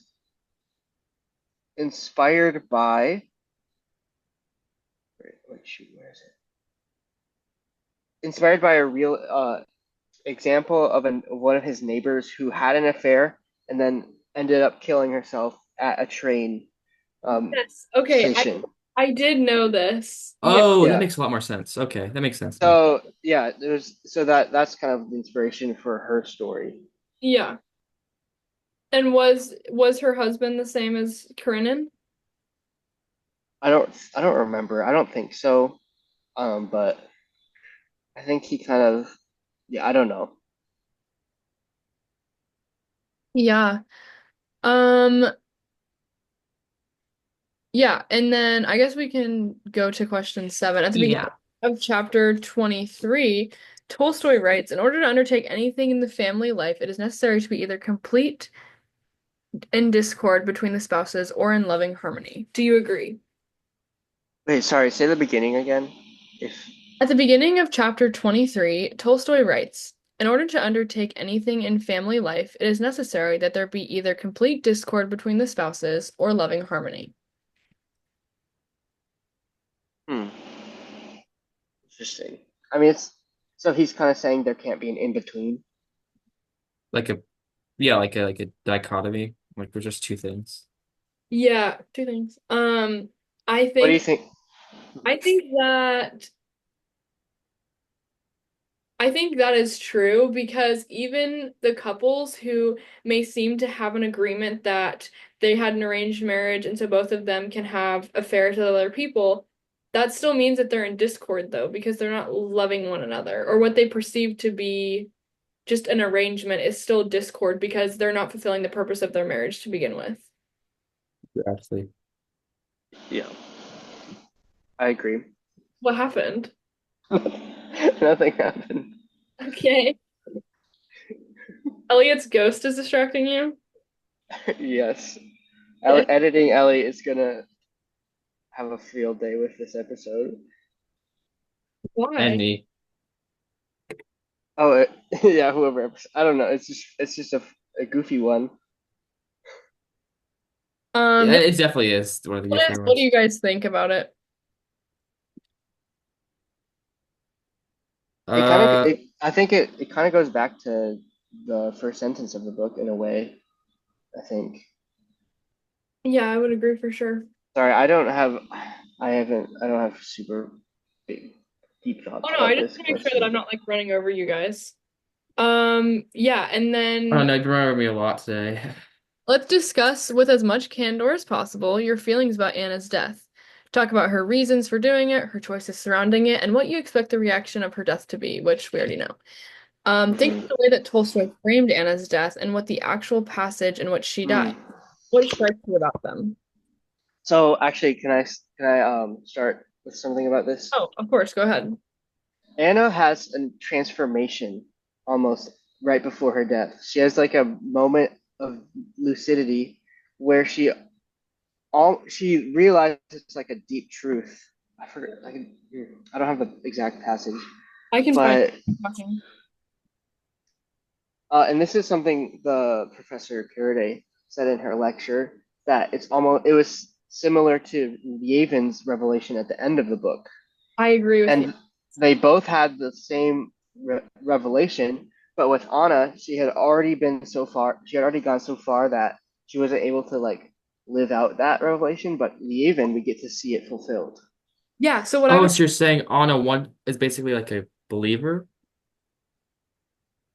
inspired by. Wait, shoot, where is it? Inspired by a real example of one of his neighbors who had an affair and then ended up killing herself at a train Yes. Okay, station. I did know this. Yeah. Oh, that Yeah. makes a lot more sense. Okay, that makes sense now. So yeah, there's so that's kind of the inspiration for her story. Yeah. And was her husband the same as Karenin? I don't remember. I don't think so. But I think he kind of yeah, I don't know. Yeah. Um, yeah, and then I guess we can go to question 7. At the beginning Yeah. of chapter 23, Tolstoy writes, in order to undertake anything in the family life, it is necessary to be either complete in discord between the spouses or in loving harmony. Do you agree? Wait, sorry, say the beginning again. If At the beginning of chapter 23, Tolstoy writes, In order to undertake anything in family life, it is necessary that there be either complete discord between the spouses or loving harmony. Hmm. Interesting. I mean, it's so he's kind of saying there can't be an in between. Like a yeah, like a dichotomy. Like there's just two things. Yeah, two things. I What do you think think? I think that I think that is true because even the couples who may seem to have an agreement that they had an arranged marriage and so both of them can have affairs with other people, that still means that they're in discord though, because they're not loving one another, or what they perceive to be just an arrangement is still discord because they're not fulfilling the purpose of their marriage to begin with. Actually. Yeah, I agree. What happened? Nothing happened. Okay. Elliot's ghost is distracting you? Yes. Okay. Editing Ellie is gonna have a field day with this episode. Why? And me. Oh, yeah, whoever. I don't know. It's just a goofy one. Yeah, Yeah, it definitely is one of the gift what do ones. you guys think about it? Uh, I think it kind of goes back to the first sentence of the book in a way. I think. Yeah, I would agree for sure. Sorry, I don't have super big, deep Oh thoughts no, I about just this want to make sure that I'm question. not like running over you guys. Yeah, and oh then no, you remember me a lot today. let's discuss with as much candor as possible your feelings about Anna's death. Talk about her reasons for doing it, her choices surrounding it, and what you expect the reaction of her death to be, which we already know. Think of Hmm. the way that Tolstoy framed Anna's death and what the actual passage in which she died. Hmm. What strikes you about them? So actually, can I start with something about this? Oh, of course, go ahead. Anna has a transformation almost right before her death. She has like a moment of lucidity where she realizes like a deep truth. I forget. I don't have the exact passage, I can find but talking. and this is something the professor Faraday said in her lecture that it was similar to Yavin's revelation at the end of the book, I agree with you. and they both had the same revelation. But with Anna, she had already gone so far that she wasn't able to like live out that revelation. But Yavin, we get to see it fulfilled. Yeah, so what I Oh, was so you're saying Anna one is basically like a believer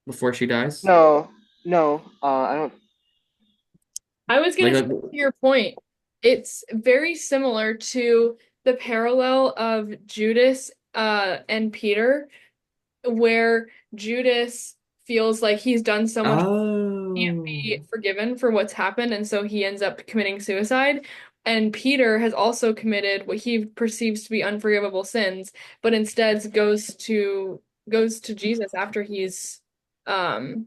before she dies? No, no, I don't. I was gonna say Like, to your point, it's very similar to the parallel of Judas and Peter, where Judas feels like he's done so much can't oh, be forgiven for what's happened, and so he ends up committing suicide. And Peter has also committed what he perceives to be unforgivable sins, but instead goes to Jesus um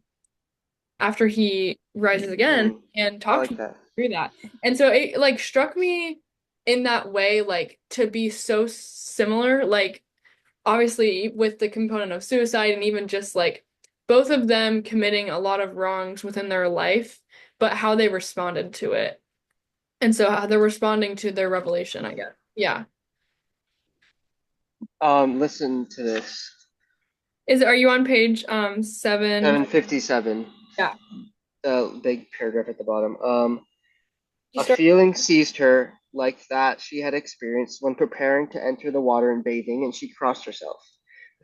after he rises again Hmm, and I talks like that. through that. And so it like struck me in that way, like to be so similar, like obviously with the component of suicide and even just like both of them committing a lot of wrongs within their life, but how they responded to it. And so how they're responding to their revelation, I guess. Yeah. Listen to this. Are you on page 7? 757, Yeah. the big paragraph at the bottom. You A start feeling seized her like that she had experienced when preparing to enter the water and bathing, and she crossed herself.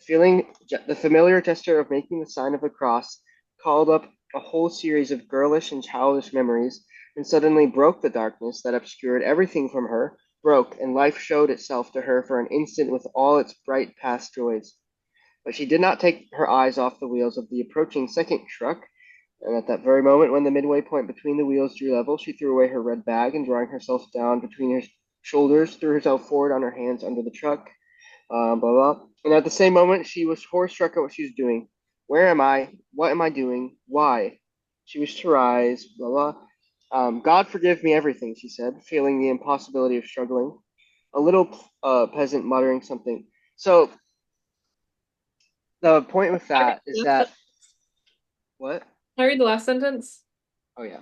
The familiar gesture of making the sign of the cross, called up a whole series of girlish and childish memories, and suddenly broke the darkness that obscured everything from her, broke, and life showed itself to her for an instant with all its bright past joys. But she did not take her eyes off the wheels of the approaching second truck, and at that very moment, when the midway point between the wheels drew level, she threw away her red bag and, drawing herself down between her shoulders, threw herself forward on her hands under the truck. Blah blah. And at the same moment, she was horror struck at what she was doing. Where am I? What am I doing? Why? She was to rise. Blah blah. God forgive me everything, she said, feeling the impossibility of struggling. A little peasant muttering something. So the point with talking that is that about. What? Can I read the last sentence? Oh yeah.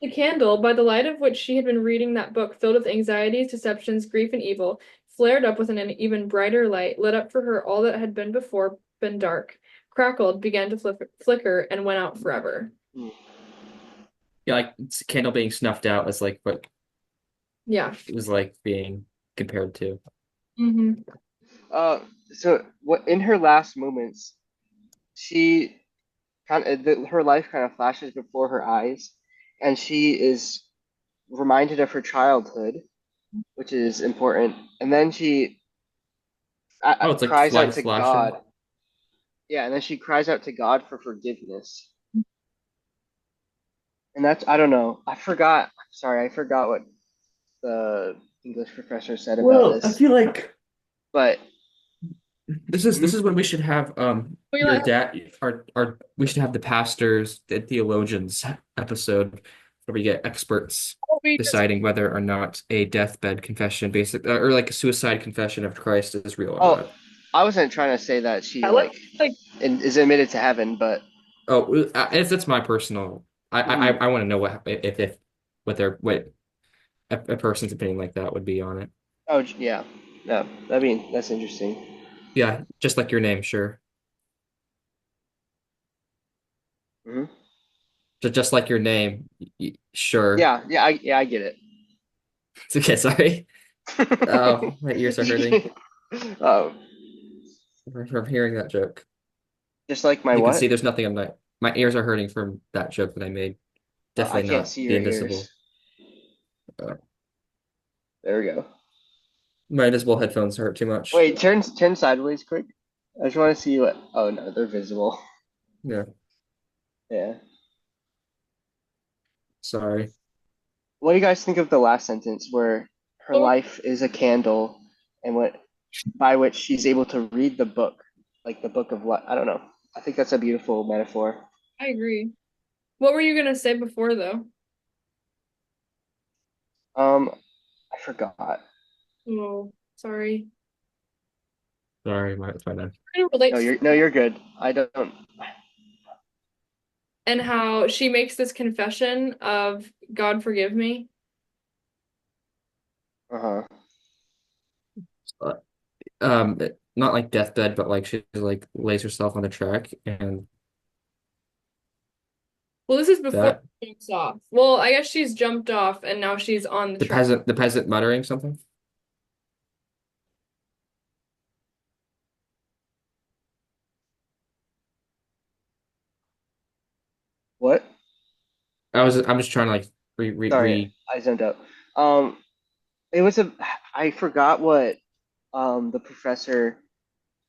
The candle, by the light of which she had been reading that book filled with anxieties, deceptions, grief, and evil, flared up with an even brighter light, lit up for her all that had been before been dark, crackled, began to flicker, and went out forever. Hmm. Yeah, like it's a candle being snuffed out is like what Yeah. it was like being compared to. Mm-hmm. Uh, so what in her last moments, she her life kind of flashes before her eyes, and she is reminded of her childhood, which is important. And then she Oh, it's like cries out light to flashing. God. Yeah, and then she cries out to God for forgiveness. And that's I don't know. I forgot. Sorry, I forgot what the English professor said about Well, I this. feel like But this mhm. is when we should have We your let dad our we should have the pastors, the theologians episode where we get experts we just deciding whether or not a deathbed confession basic or like a suicide confession of Christ is real or Oh, not. I wasn't trying to say that she yeah, let's like is admitted to heaven, but Oh, that's my personal. mhm. I want to know what if what their what a person's opinion like that would be on it. Oh yeah, no, I mean that's interesting. Yeah, just like your name, sure. Hmm. Just like your name, sure. Yeah, I get it. It's okay. Sorry. Oh, my ears are hurting Oh, from hearing that joke. just like my You can what? see there's nothing on my ears are hurting from that joke that I made. I Definitely can't not see the your invisible. ears. Uh, There we go. my invisible headphones hurt too much. Wait, turn sideways quick. I just want to see what. Oh no, they're visible. Yeah, Yeah. sorry. What do you guys think of the last sentence where her oh, life is a candle and what by which she's able to read the book, like the book of what? I don't know. I think that's a beautiful metaphor. I agree. What were you gonna say before though? Um, I forgot. Oh, sorry. Sorry, my bad. Kind of relate No, to you're good. I don't. and how she makes this confession of God forgive me. Uh-huh. Uh, not like deathbed, but like she like lays herself on the track and Well, this is before that she jumps off. Well, I guess she's jumped off and now she's on the track. the peasant muttering something. What? I'm just trying to like Sorry, re I zoned out. Um, it was a. I forgot what the professor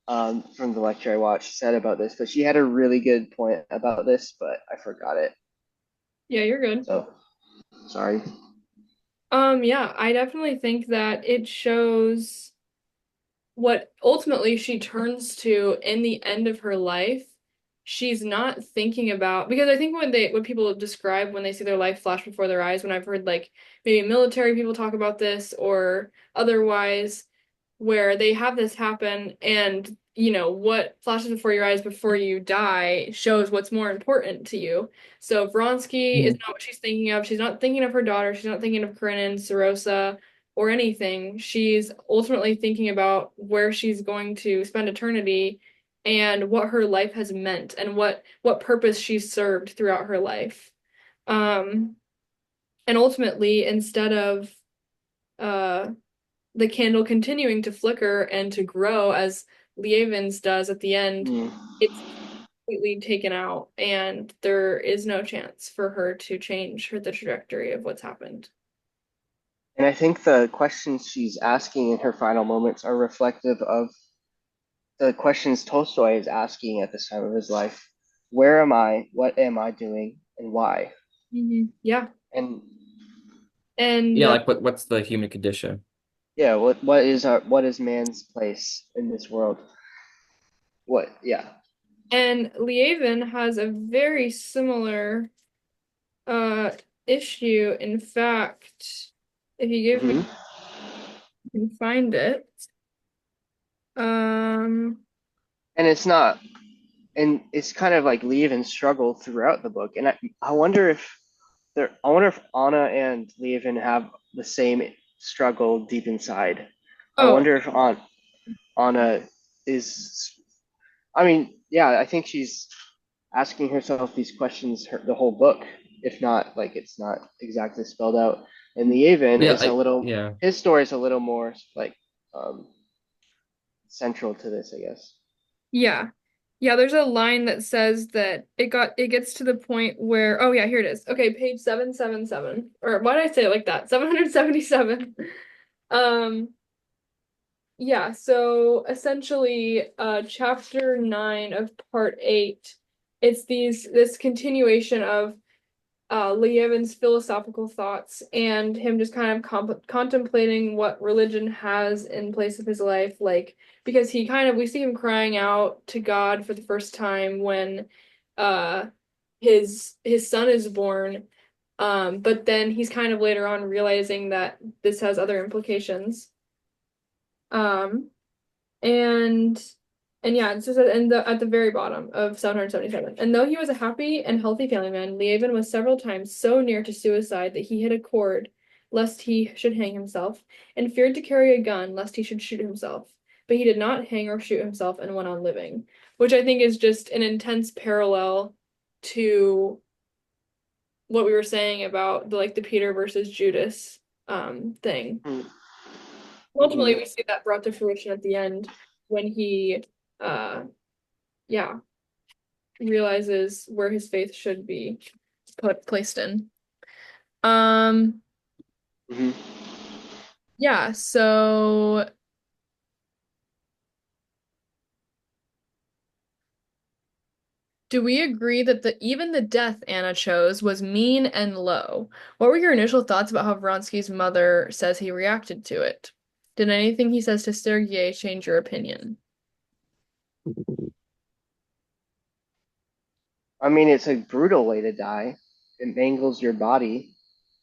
from the lecture I watched said about this, but she had a really good point about this, but I forgot it. Yeah, you're good. So sorry. Yeah, I definitely think that it shows what ultimately she turns to in the end of her life. She's not thinking about because I think when people describe when they see their life flash before their eyes, when I've heard like maybe military people talk about this or otherwise, where they have this happen and what flashes before your eyes before you die shows what's more important to you. So Vronsky is re not what she's thinking of. She's not thinking of her daughter. She's not thinking of Karenin, Sarosa, or anything. She's ultimately thinking about where she's going to spend eternity and what her life has meant and what purpose she's served throughout her life. Um, and ultimately, instead of uh the candle continuing to flicker and to grow as Lievens does at the end, Hmm. it's completely taken out, and there is no chance for her to change the trajectory of what's happened. And I think the questions she's asking in her final moments are reflective of the questions Tolstoy is asking at this time of his life. Where am I? What am I doing? And why? Yeah, And and yeah, like what's the human condition? yeah, what is man's place in this world? What? Yeah. Lieven has a very similar uh issue. In fact, if you give me, Hmm. I can find it. Um, And it's not. and it's kind of like Lieven struggle throughout the book, and I wonder if I wonder if Anna and Lieven have the same struggle deep inside. I Oh, wonder if Anna is. I mean, yeah, I think she's asking herself these questions the whole book, if not like it's not exactly spelled out. And the Lieven Yeah, is a little. yeah. His story is a little more like um, central to this, I guess. yeah. Yeah, there's a line that says that it gets to the point where oh yeah, here it is. Okay, page 777. Or why did I say it like that? 777. Um yeah, so essentially chapter 9 of part 8, it's this continuation of Lee Evans' philosophical thoughts and him just kind of contemplating what religion has in place of his life, like because he kind of we see him crying out to God for the first time when uh his son is born, but then he's kind of later on realizing that this has other implications. Um, and and yeah, it's just at the very bottom of 777. And though he was a happy and healthy family man, Lievin was several times so near to suicide that he hid a cord lest he should hang himself, and feared to carry a gun lest he should shoot himself. But he did not hang or shoot himself and went on living, which I think is just an intense parallel to what we were saying about the Peter versus Judas thing. Ultimately, Mm-hmm. we see that brought to fruition at the end when he, uh, yeah, realizes where his faith should be placed in. Um, Mm-hmm. yeah, so do we agree that even the death Anna chose was mean and low? What were your initial thoughts about how Vronsky's mother says he reacted to it? Did anything he says to Sergei change your opinion? I mean, it's a brutal way to die. It mangles your body,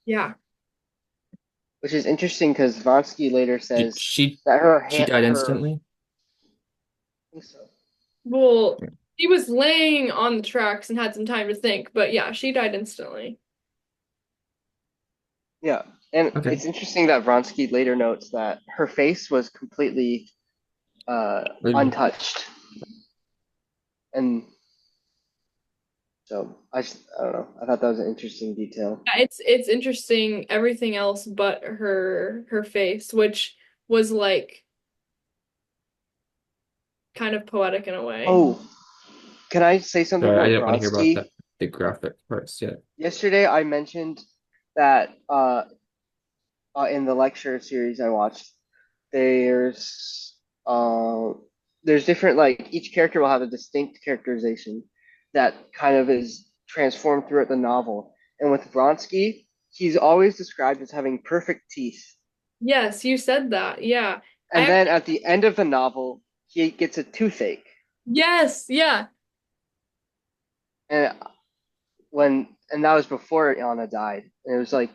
Yeah. which is interesting because Vronsky later She says she, that she died her. instantly. I think so. Well, he was laying on the tracks and had some time to think, but yeah, she died instantly. Yeah, and Okay. it's interesting that Vronsky later notes that her face was completely Really? untouched, and so I don't know. I thought that was an interesting detail. Yeah, it's interesting everything else but her face, which was like kind of poetic in a way. Oh, can I say something Sorry, I about didn't want to hear about Vronsky? that the graphic parts yet. Yesterday, I mentioned that in the lecture series I watched, there's uh, there's different like each character will have a distinct characterization that kind of is transformed throughout the novel. And with Vronsky, he's always described as having perfect teeth. Yes, you said that. Yeah. I And then actually, at the end of the novel, he gets a toothache. yes, yeah. And and that was before Anna died. And it was like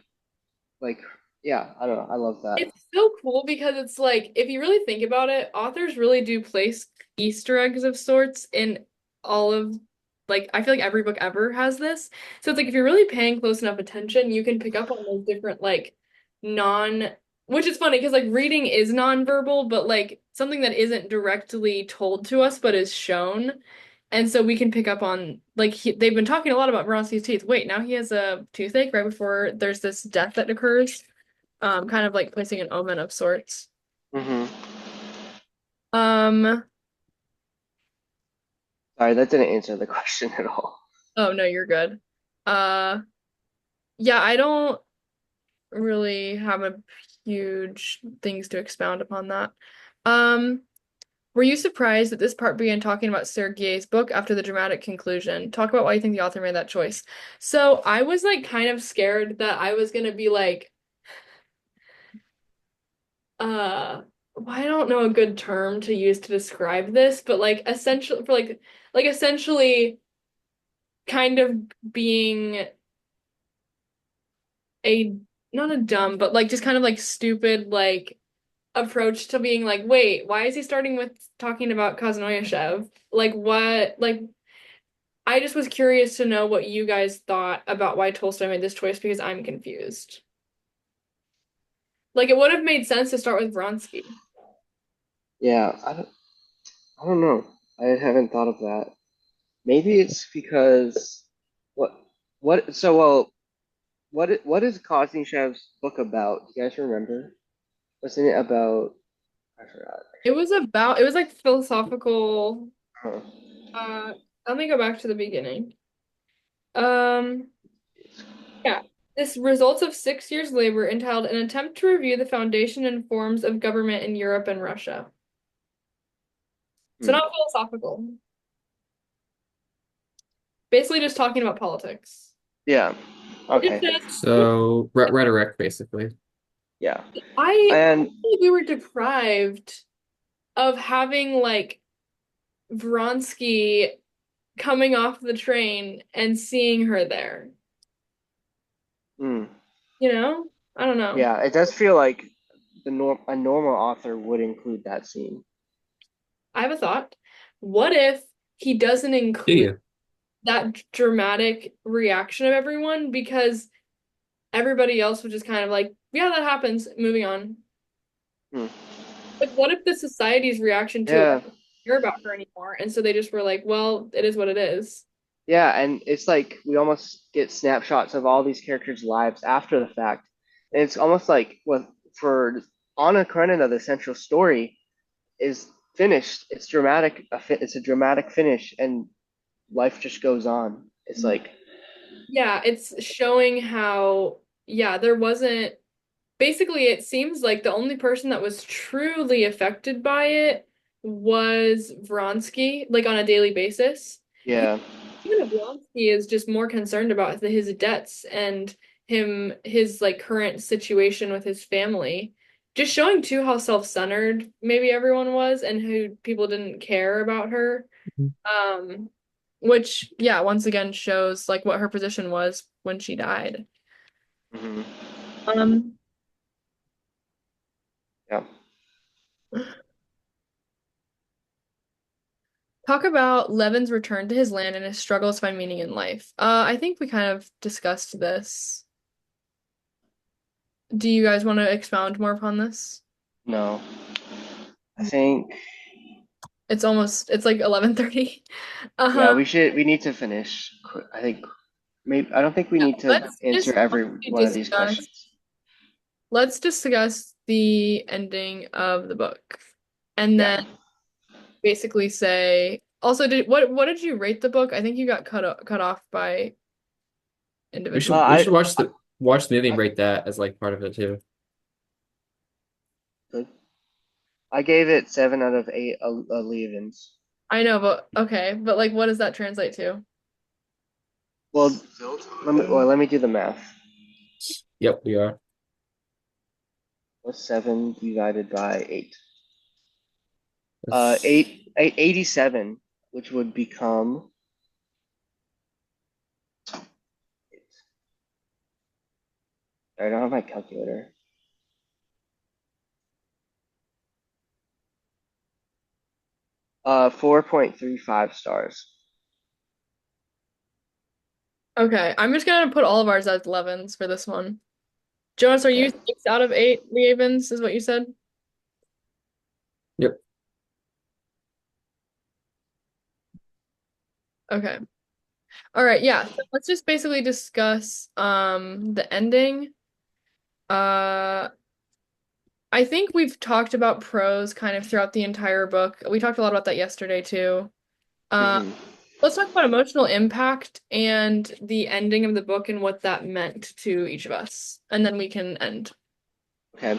yeah, I don't know. I love that. It's so cool because it's like if you really think about it, authors really do place Easter eggs of sorts in all of like I feel like every book ever has this. So it's like if you're really paying close enough attention, you can pick up on those different like non which is funny because like reading is nonverbal, but like something that isn't directly told to us but is shown. And so we can pick up on like they've been talking a lot about Vronsky's teeth. Wait, now he has a toothache right before there's this death that occurs, kind of like placing an omen of sorts. Hmm. Um, Sorry, that didn't answer the question at all. oh no, you're good. Uh, yeah, I don't really have a huge things to expound upon that. Um, were you surprised that this part began talking about Sergei's book after the dramatic conclusion? Talk about why you think the author made that choice. So I was like kind of scared that I was gonna be like, uh, well, I don't know a good term to use to describe this, but like essentially for like essentially kind of being a not a dumb, but like just kind of like stupid like approach to being like, wait, why is he starting with talking about Kazanoyashev? Like what like I just was curious to know what you guys thought about why Tolstoy made this choice because I'm confused. Like it would have made sense to start with Vronsky. Yeah, I don't know. I haven't thought of that. Maybe it's because what what is Koznishev's book about? Do you guys remember? Wasn't it about I forgot. It was like philosophical. Huh. Let me go back to the beginning. Um, yeah. This results of 6 years' labor entitled An Attempt to Review the Foundation and Forms of Government in Europe and Russia. So Hmm. not philosophical. Basically just talking about politics. Yeah. It Okay. says, So rhetoric, basically. Yeah. I And think we were deprived of having like Vronsky coming off the train and seeing her there. hmm. You know? I don't know. Yeah, it does feel like a normal author would include that scene. I have a thought. What if he doesn't Do include you? that dramatic reaction of everyone because everybody else was just kind of like, yeah, that happens, moving on. Hmm. Like, what if the society's reaction to it Yeah. wasn't care about her anymore? And so they just were like, well, it is what it is. Yeah, and it's like we almost get snapshots of all these characters' lives after the fact. And it's almost like for Anna Karenina, the central story is finished. It's dramatic. It's a dramatic finish, and life just goes on. It's like, Yeah, it's showing how, yeah, there wasn't basically it seems like the only person that was truly affected by it was Vronsky, like on a daily basis. yeah. Even if Vronsky is just more concerned about his debts and his like current situation with his family. Just showing too how self-centered maybe everyone was and who people didn't care about her. Mhm. Um, which yeah, once again shows like what her position was when she died. Hmm. Um, Yeah. Talk about Levin's return to his land and his struggles to find meaning in life. I think we kind of discussed this. Do you guys want to expound more upon this? No, I think, It's like 11:30. yeah, Uh-huh. we need to finish. I think maybe, I don't think we Yeah, need to answer every one of these questions. let's discuss the ending of the book. And Yeah. then basically say also did what did you rate the book? I think you got cut off by We individual. should we should I, watch the movie and I, rate that as like part of it too. I gave it 7 out of 8 leave-ins. I know, but okay, but like what does that translate to? Well, let me do the math. Yep, we are. What's 7 divided by 8? That's 87, which would become. I don't have my calculator. 4.35 stars. Okay, I'm just gonna put all of ours as 11s for this one. Jonas, are you Okay. 6 out of 8 Ravens, is what you said? yep. Okay. All right, yeah. So let's just basically discuss the ending. Uh I think we've talked about prose kind of throughout the entire book. We talked a lot about that yesterday too. Uh Hmm. let's talk about emotional impact and the ending of the book and what that meant to each of us. And then we can end. Okay.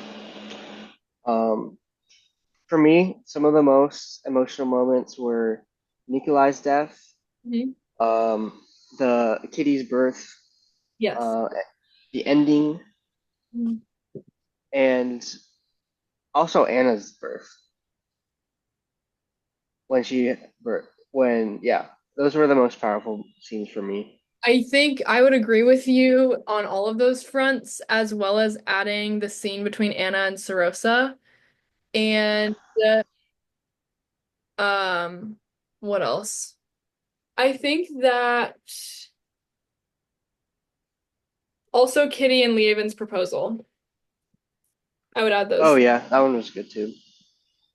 Um, for me, some of the most emotional moments were Nikolai's death, Mhm. um, the Kitty's birth, Yes. uh, the ending, Mhm. and also Anna's birth when she birth when yeah, those were the most powerful scenes for me. I think I would agree with you on all of those fronts, as well as adding the scene between Anna and Sarosa. And um, what else? I think that also Kitty and Lieven's proposal. I would add Oh those yeah, that one was good too.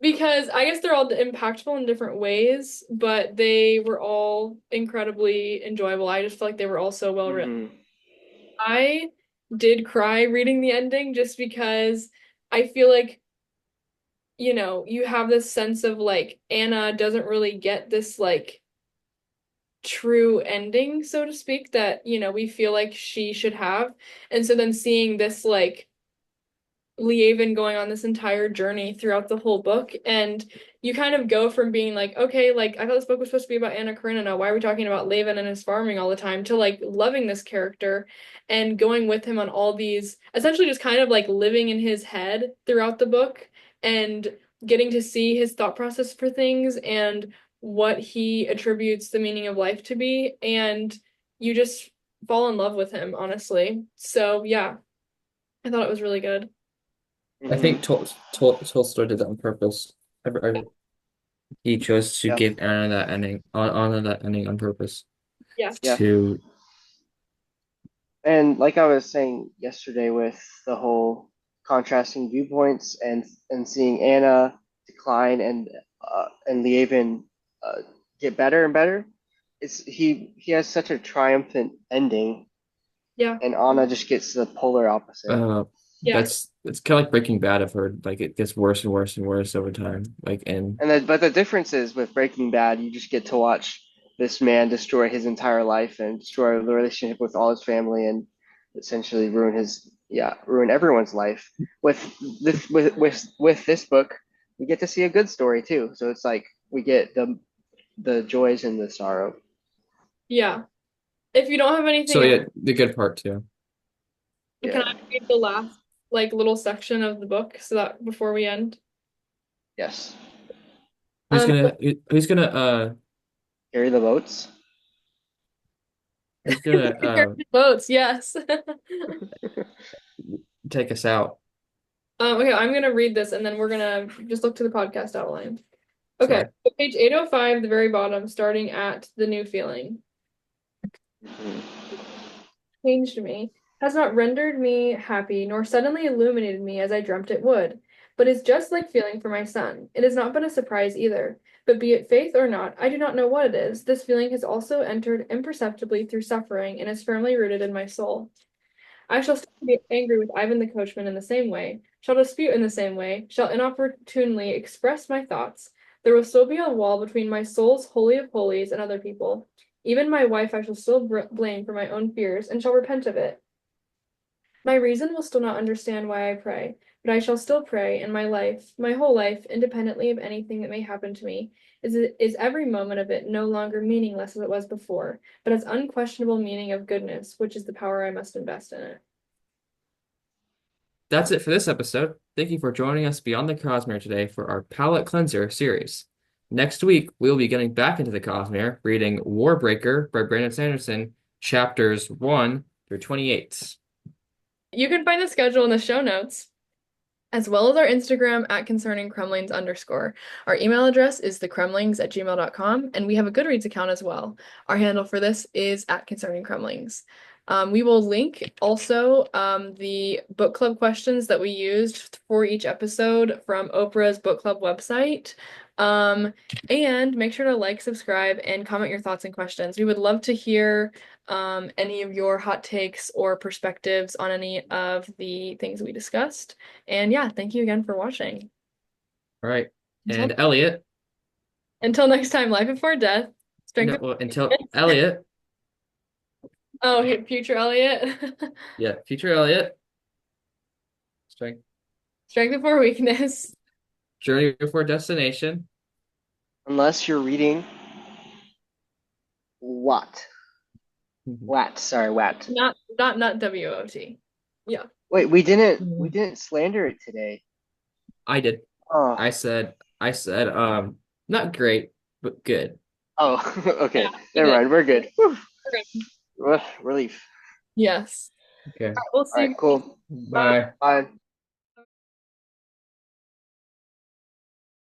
because I guess they're all impactful in different ways, but they were all incredibly enjoyable. I just feel like they were all so well written. Hmm. I did cry reading the ending just because I feel like, you have this sense of like Anna doesn't really get this like true ending, so to speak, that, we feel like she should have. And so then seeing this like Lieven going on this entire journey throughout the whole book. And you kind of go from being like, okay, like I thought this book was supposed to be about Anna Karenina. Why are we talking about Lieven and his farming all the time? To like loving this character and going with him on all these, essentially just kind of like living in his head throughout the book and getting to see his thought process for things and what he attributes the meaning of life to be. And you just fall in love with him, honestly. So yeah, I thought it was really good. I Hmm. think Tolstoy did that on purpose. He chose to Yeah, give Anna that ending on purpose Yeah. yeah. to. And like I was saying yesterday with the whole contrasting viewpoints and seeing Anna decline and Lieven uh, get better and better, he has such a triumphant ending, Yeah. and Anna just gets the polar opposite. Yeah. That's it's kind of like Breaking Bad. I've heard like it gets worse and worse and worse over time. But the difference is with Breaking Bad, you just get to watch this man destroy his entire life and destroy the relationship with all his family and essentially ruin everyone's life. With this book, we get to see a good story too. So it's like we get the joys and the sorrow. Yeah. If you don't have anything So else, yeah, the good part too. can Yeah. I read the last like little section of the book so that before we end? Yes. Who's Um, gonna who's gonna Carry the boats. who's gonna votes, yes. take us out? Okay, I'm gonna read this and then we're gonna just look to the podcast outline. Okay, Sorry. so page 805, the very bottom, starting at the new feeling. Mhm. Changed me, has not rendered me happy, nor suddenly illuminated me as I dreamt it would, but is just like feeling for my son. It has not been a surprise either. But be it faith or not, I do not know what it is. This feeling has also entered imperceptibly through suffering and is firmly rooted in my soul. I shall still be angry with Ivan the coachman in the same way, shall dispute in the same way, shall inopportunely express my thoughts. There will still be a wall between my soul's holy of holies and other people. Even my wife I shall still blame for my own fears, and shall repent of it. My reason will still not understand why I pray, but I shall still pray, and my life, my whole life, independently of anything that may happen to me, is every moment of it no longer meaningless as it was before, but has unquestionable meaning of goodness, which is the power I must invest in it. That's it for this episode. Thank you for joining us beyond the Cosmere today for our palette cleanser series. Next week, we'll be getting back into the Cosmere, reading Warbreaker by Brandon Sanderson, chapters 1 through 28. You can find the schedule in the show notes, as well as our Instagram at concerningcremlings_. Our email address is thecremlings@gmail.com, and we have a Goodreads account as well. Our handle for this is at concerningcremlings. We will link also the book club questions that we used for each episode from Oprah's book club website. And make sure to like, subscribe, and comment your thoughts and questions. We would love to hear any of your hot takes or perspectives on any of the things we discussed. And yeah, thank you again for watching. All right. Until And Elliot, until next time, life before death. Strength no, of well, until Elliot, Oh, hey, future Elliot. yeah, future Elliot, strength, Strength before weakness. journey before destination. Unless you're reading Watt. Watt. Sorry, Watt. Not WOT. Yeah. Wait, we didn't we Mhm. didn't slander it today. I did. Oh, I said, not great, but good. oh, Yeah, okay. we Never did. mind. We're good. Whew. Okay. Relief. Yes. Okay. We'll All see right, you. cool. Bye. Bye. Bye.